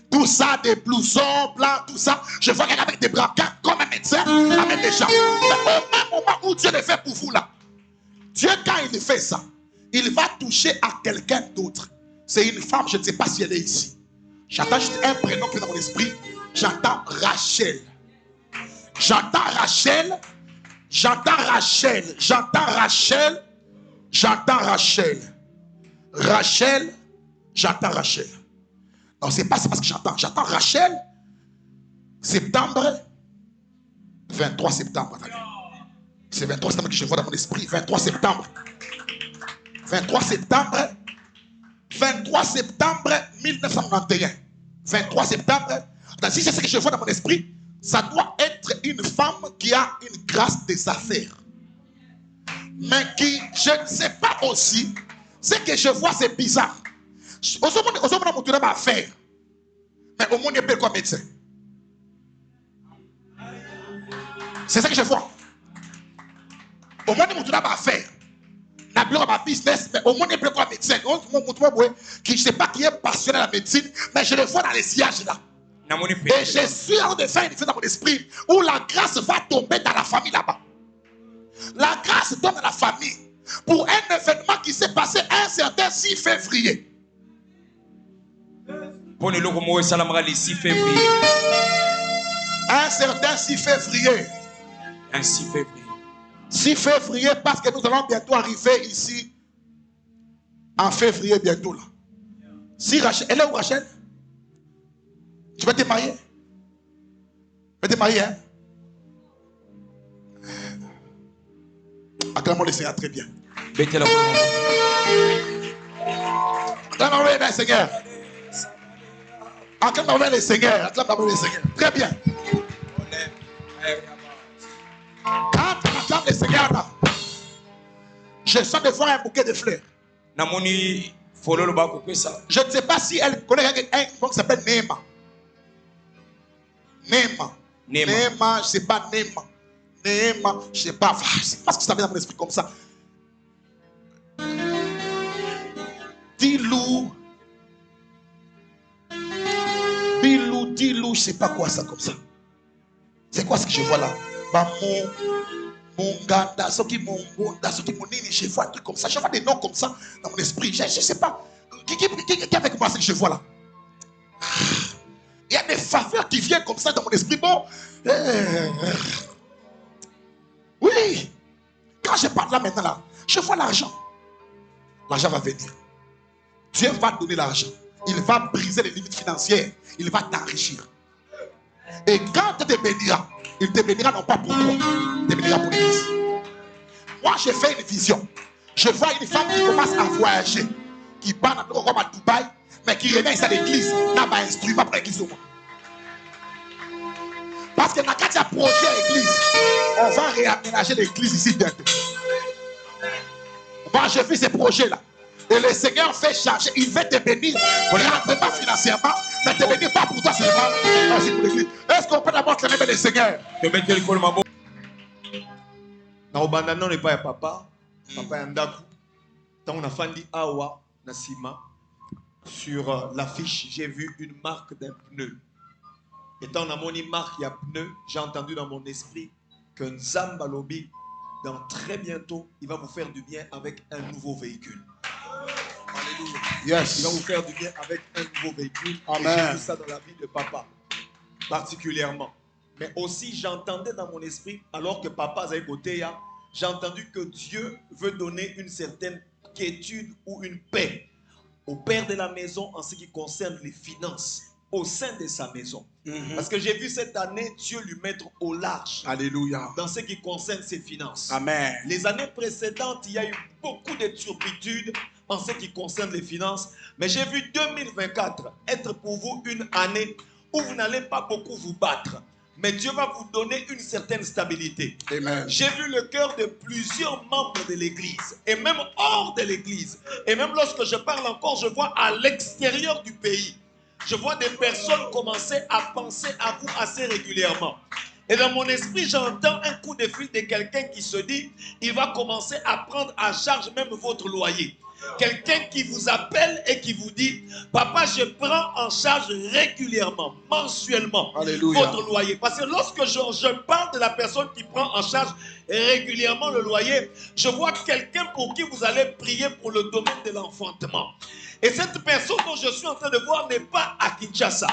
[SPEAKER 1] tout ça, des blousons blancs, tout ça. Je vois quelqu'un avec des brancards comme un médecin, avec des gens. Mais au même moment où Dieu le fait pour vous là, Dieu, quand il fait ça, il va toucher à quelqu'un d'autre. C'est une femme, je ne sais pas si elle est ici. J'entends juste un prénom qui est dans mon esprit. J'entends Rachel. J'entends Rachel. J'entends Rachel. J'entends Rachel. J'entends Rachel. Rachel. J'entends Rachel. Non, c'est pas parce que j'entends. J'entends Rachel. Septembre. 23 septembre. C'est 23 septembre que je vois dans mon esprit. 23 septembre. 23 septembre. 23 septembre 1991. 23 septembre. Si c'est ce que je vois dans mon esprit, ça doit être une femme qui a une grâce des affaires. Mais qui, je ne sais pas aussi, ce que je vois c'est bizarre. Mais au moins il peut quoi médecin. C'est ça que je vois. Au moins il peut faire. N'a plus ma business, mais au moins il peut quoi médecin. Qui je ne sais pas qui est passionné à la médecine, mais je le vois dans les sièges là. Et je suis en train de faire une chose dans mon esprit où la grâce va tomber dans la famille là-bas. La grâce tombe dans la famille pour un événement qui s'est passé un certain 6 février. Un certain 6 février.
[SPEAKER 2] Un 6 février.
[SPEAKER 1] 6 février parce que nous allons bientôt arriver ici en février bientôt là. Si Rachel, elle est où Rachel? Tu vas te marier? Tu vas te marier, hein? Acclamons le Seigneur très bien. Acclamons le Seigneur. Acclamons le Seigneur. Acclamons le Seigneur. Très bien. Quand on acclame le Seigneur là, je sens de voir un bouquet de fleurs. Je ne sais pas si elle connaît un nom qui s'appelle Néma. Néma, je ne sais pas Néma. Néma, je ne sais pas. C'est pas ce que ça vient dans mon esprit comme ça. Dilou, je ne sais pas quoi ça comme ça. C'est quoi ce que je vois là? Mon ganda, ce qui mon gonda, ce qui mon nini, je vois un truc comme ça. Je vois des noms comme ça dans mon esprit. Je ne sais pas. Qui avec moi ce que je vois là? Il y a des faveurs qui viennent comme ça dans mon esprit. Bon. Oui. Quand je parle là maintenant, là, je vois l'argent. L'argent va venir. Dieu va donner l'argent. Il va briser les limites financières. Il va t'enrichir. Et quand il te bénira, il te bénira non pas pour toi. Il te bénira pour l'église. Moi, j'ai fait une vision. Je vois une femme qui commence à voyager. Qui part comme à Dubaï. Mais qui revient ici à l'église. N'a pas instrument pour l'église au moins. Parce que dans le a projet église, on va réaménager l'église ici bientôt. Moi, j'ai vu ces projets-là. Et le Seigneur fait charger, il veut te bénir. Pas financièrement, mais te bénir pas pour toi seulement. Merci pour l'église. Est-ce qu'on peut d'abord clamer le Seigneur?
[SPEAKER 3] Na obandana n'est pas papa. Papa Yandaku. Tant on a fandi awa nasima. Sur l'affiche, j'ai vu une marque d'un pneu. Et tant on a mon marque, il y a pneu. J'ai entendu dans mon esprit que Nzamba Lobi, dans très bientôt, il va vous faire du bien avec un nouveau véhicule. Alléluia.
[SPEAKER 1] Yes.
[SPEAKER 3] Il va vous faire du bien avec un nouveau véhicule.
[SPEAKER 1] Amen.
[SPEAKER 3] J'ai vu ça dans la vie de papa, particulièrement. Mais aussi, j'entendais dans mon esprit, alors que papa avait côté, j'ai entendu que Dieu veut donner une certaine quiétude ou une paix au père de la maison en ce qui concerne les finances au sein de sa maison. Parce que j'ai vu cette année Dieu lui mettre au large.
[SPEAKER 1] Alléluia.
[SPEAKER 3] Dans ce qui concerne ses finances.
[SPEAKER 1] Amen.
[SPEAKER 3] Les années précédentes, il y a eu beaucoup de turpitudes en ce qui concerne les finances. Mais j'ai vu 2024 être pour vous une année où vous n'allez pas beaucoup vous battre. Mais Dieu va vous donner une certaine stabilité.
[SPEAKER 1] Amen.
[SPEAKER 3] J'ai vu le cœur de plusieurs membres de l'église, et même hors de l'église. Et même lorsque je parle encore, je vois à l'extérieur du pays. Je vois des personnes commencer à penser à vous assez régulièrement. Et dans mon esprit, j'entends un coup de fil de quelqu'un qui se dit, il va commencer à prendre en charge même votre loyer. Quelqu'un qui vous appelle et qui vous dit, papa, je prends en charge régulièrement, mensuellement,
[SPEAKER 1] Alléluia,
[SPEAKER 3] votre loyer. Parce que lorsque je parle de la personne qui prend en charge régulièrement le loyer, je vois quelqu'un pour qui vous allez prier pour le domaine de l'enfantement. Et cette personne dont je suis en train de voir n'est pas à Kinshasa.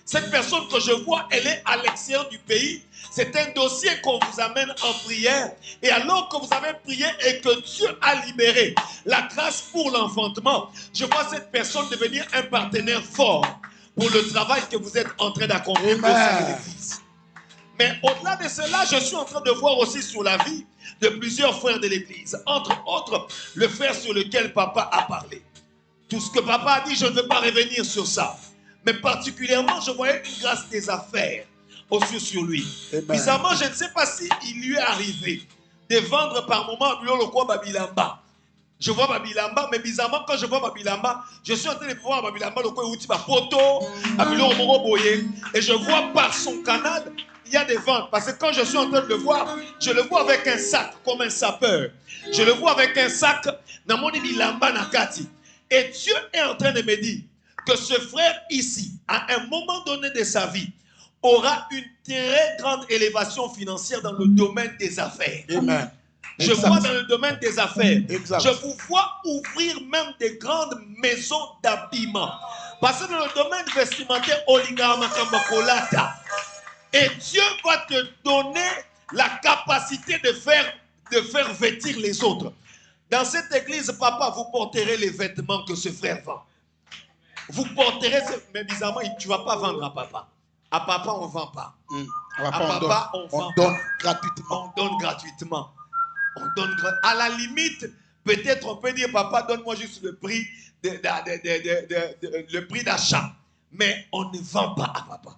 [SPEAKER 3] Cette personne que je vois, elle est à l'extérieur du pays. C'est un dossier qu'on vous amène en prière. Et alors que vous avez prié et que Dieu a libéré la grâce pour l'enfantement, je vois cette personne devenir un partenaire fort pour le travail que vous êtes en train d'accomplir au sein de l'Église. Mais au-delà de cela, je suis en train de voir aussi sur la vie de plusieurs frères de l'Église. Entre autres, le frère sur lequel papa a parlé. Tout ce que papa a dit, je ne veux pas revenir sur ça. Mais particulièrement, je voyais une grâce des affaires aussi sur lui. Amen. Bizarrement, je ne sais pas si il lui est arrivé de vendre par moment le quoi Babilamba. Je vois Babilamba, mais bizarrement, quand je vois Babilamba, je suis en train de voir Babilamba, le quoi Uti Poto, et je vois par son canal, il y a des ventes. Parce que quand je suis en train de le voir, je le vois avec un sac, comme un sapeur. Je le vois avec un sac, Namoni Bilamba Nakati. Et Dieu est en train de me dire que ce frère ici, à un moment donné de sa vie, aura une très grande élévation financière dans le domaine des affaires.
[SPEAKER 1] Amen.
[SPEAKER 3] Je vois dans le domaine des affaires.
[SPEAKER 1] Exact.
[SPEAKER 3] Je vous vois ouvrir même des grandes maisons d'habillement. Parce que dans le domaine vestimentaire, et Dieu va te donner la capacité de faire vêtir les autres. Dans cette église, papa, vous porterez les vêtements que ce frère vend. Vous porterez, mais bizarrement, tu ne vas pas vendre à papa. À papa, on ne vend pas. À papa, on
[SPEAKER 1] donne gratuitement.
[SPEAKER 3] On donne gratuitement. On donne à la limite, peut-être on peut dire, papa, donne-moi juste le prix le prix d'achat. Mais on ne vend pas à papa.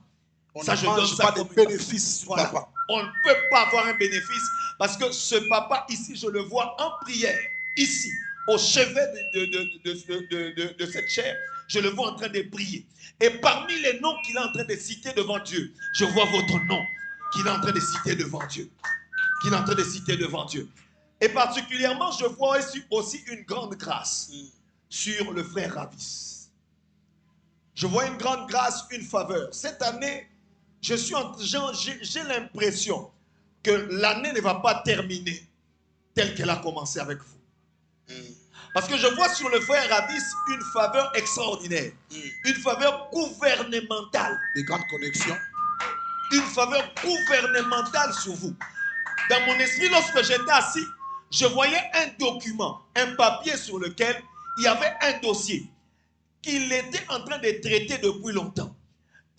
[SPEAKER 1] On
[SPEAKER 3] ça,
[SPEAKER 1] ne mange pas de bénéfices.
[SPEAKER 3] Voilà. Papa. On ne peut pas avoir un bénéfice parce que ce papa ici, je le vois en prière. Ici, au chevet de cette chair, je le vois en train de prier. Et parmi les noms qu'il est en train de citer devant Dieu, je vois votre nom qu'il est en train de citer devant Dieu. Qu'il est en train de citer devant Dieu. Et particulièrement, je vois aussi une grande grâce sur le frère Ravis. Je vois une grande grâce, une faveur. Cette année, j'ai l'impression que l'année ne va pas terminer telle qu'elle a commencé avec vous. Parce que je vois sur le frère Ravis une faveur extraordinaire. Une faveur gouvernementale.
[SPEAKER 1] Des grandes connexions.
[SPEAKER 3] Une faveur gouvernementale sur vous. Dans mon esprit, lorsque j'étais assis, je voyais un document, un papier sur lequel il y avait un dossier qu'il était en train de traiter depuis longtemps,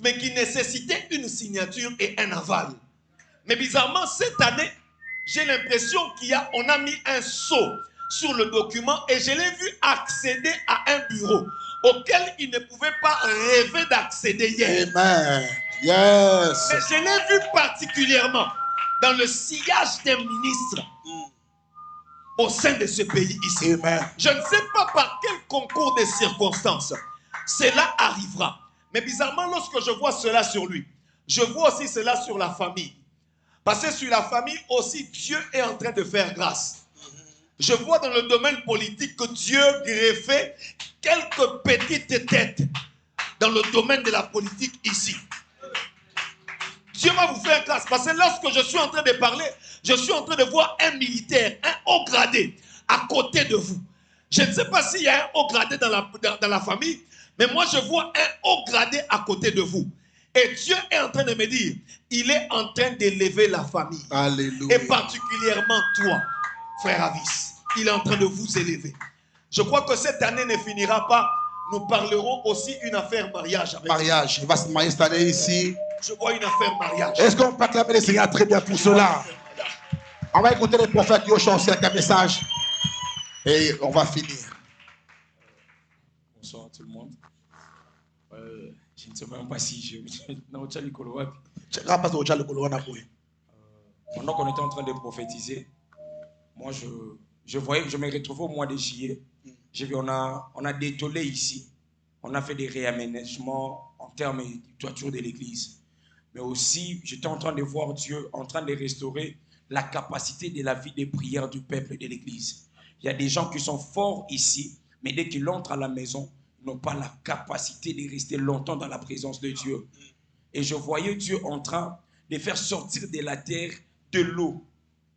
[SPEAKER 3] mais qui nécessitait une signature et un aval. Mais bizarrement, cette année, j'ai l'impression qu'on a mis un sceau sur le document et je l'ai vu accéder à un bureau auquel il ne pouvait pas rêver d'accéder hier.
[SPEAKER 1] Amen. Yes.
[SPEAKER 3] Mais je l'ai vu particulièrement dans le sillage des ministres au sein de ce pays ici.
[SPEAKER 1] Amen.
[SPEAKER 3] Je ne sais pas par quel concours de circonstances cela arrivera. Mais bizarrement, lorsque je vois cela sur lui, je vois aussi cela sur la famille. Parce que sur la famille aussi, Dieu est en train de faire grâce. Je vois dans le domaine politique que Dieu greffait quelques petites têtes dans le domaine de la politique ici. Dieu va vous faire grâce. Parce que lorsque je suis en train de parler, je suis en train de voir un militaire, un haut gradé à côté de vous. Je ne sais pas s'il y a un haut gradé dans la famille, mais moi je vois un haut gradé à côté de vous. Et Dieu est en train de me dire, il est en train d'élever la famille.
[SPEAKER 1] Alléluia.
[SPEAKER 3] Et particulièrement toi, frère Avis. Il est en train de vous élever. Je crois que cette année ne finira pas. Nous parlerons aussi une affaire mariage.
[SPEAKER 1] Mariage. Il va se marier cette année ici.
[SPEAKER 3] Je vois une affaire mariage.
[SPEAKER 1] Est-ce qu'on peut acclamer le Seigneur très bien pour cela? On va écouter les prophètes qui ont chanté avec un message. Et on va finir.
[SPEAKER 4] Bonsoir tout le monde. Je ne sais même pas si je... Pendant qu'on était en train de prophétiser, moi je voyais que je me retrouvais au mois de juillet. J'ai vu, on a détolé ici. On a fait des réaménagements en termes de toiture de l'église. Mais aussi, j'étais en train de voir Dieu en train de restaurer la capacité de la vie de prière du peuple de l'église. Il y a des gens qui sont forts ici, mais dès qu'ils entrent à la maison, ils n'ont pas la capacité de rester longtemps dans la présence de Dieu. Et je voyais Dieu en train de faire sortir de la terre de l'eau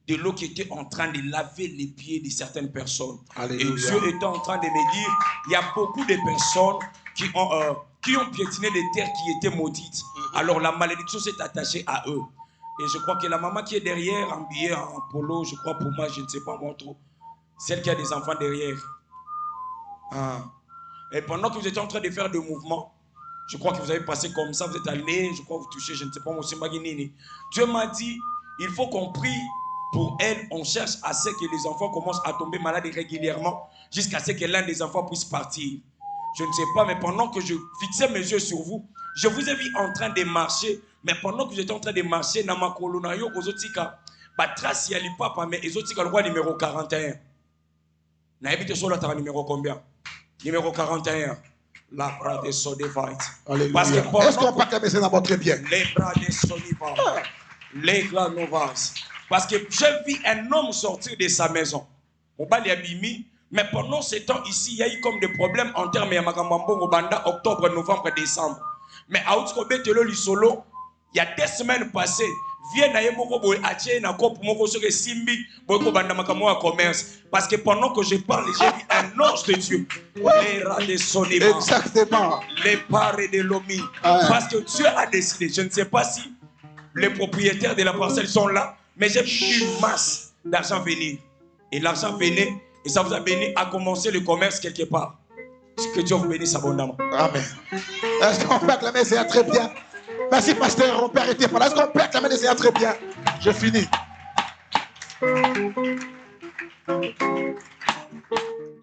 [SPEAKER 4] qui était en train de laver les pieds de certaines personnes. Alléluia. Et Dieu était en train de me dire, il y a beaucoup de personnes qui ont piétiné des terres qui étaient maudites. Alors la malédiction s'est attachée à eux. Et je crois que la maman qui est derrière, habillée en polo, je crois pour moi, je ne sais pas moi trop, celle qui a des enfants derrière. Et pendant que vous étiez en train de faire des mouvements, je crois que vous avez passé comme ça, vous êtes allé, je crois que vous touchez, je ne sais pas moi, Dieu m'a dit, il faut qu'on prie pour elle. On cherche à ce que les enfants commencent à tomber malades régulièrement, jusqu'à ce que l'un des enfants puisse partir. Je ne sais pas, mais pendant que je fixais mes yeux sur vous, je vous ai vu en train de marcher, mais pendant que j'étais en train de marcher, dans ma colonayo, aux otika, trace y a papa, mais les otika, le roi numéro 41. N'habite sur le numéro combien? Numéro 41. La bras de Sodivite.
[SPEAKER 1] Parce que est-ce qu'on peut acclamer ça d'abord très bien?
[SPEAKER 4] Les bras de Sodivite. Les grands novas. Parce que j'ai vu un homme sortir de sa maison. On va l'abîmer. Mais pendant ce temps ici, il y a eu comme des problèmes en termes de Magamambo, octobre, novembre, décembre. Mais à Outskobetelo, Lisolo, il y a 2 semaines passées, parce que pendant que je parle, j'ai vu un ange de Dieu. Les rats de Sonima.
[SPEAKER 1] Exactement.
[SPEAKER 4] Les parts de l'Omi. Parce que Dieu a décidé. Je ne sais pas si les propriétaires de la parcelle sont là, mais j'ai vu une masse d'argent venir. Et l'argent venait, et ça vous a béni à commencer le commerce quelque part. Que Dieu vous bénisse abondamment.
[SPEAKER 1] Amen. Est-ce qu'on peut acclamer le Seigneur très bien? Merci, pasteur. On peut arrêter par là. Est-ce qu'on peut acclamer le Seigneur très bien? Je finis.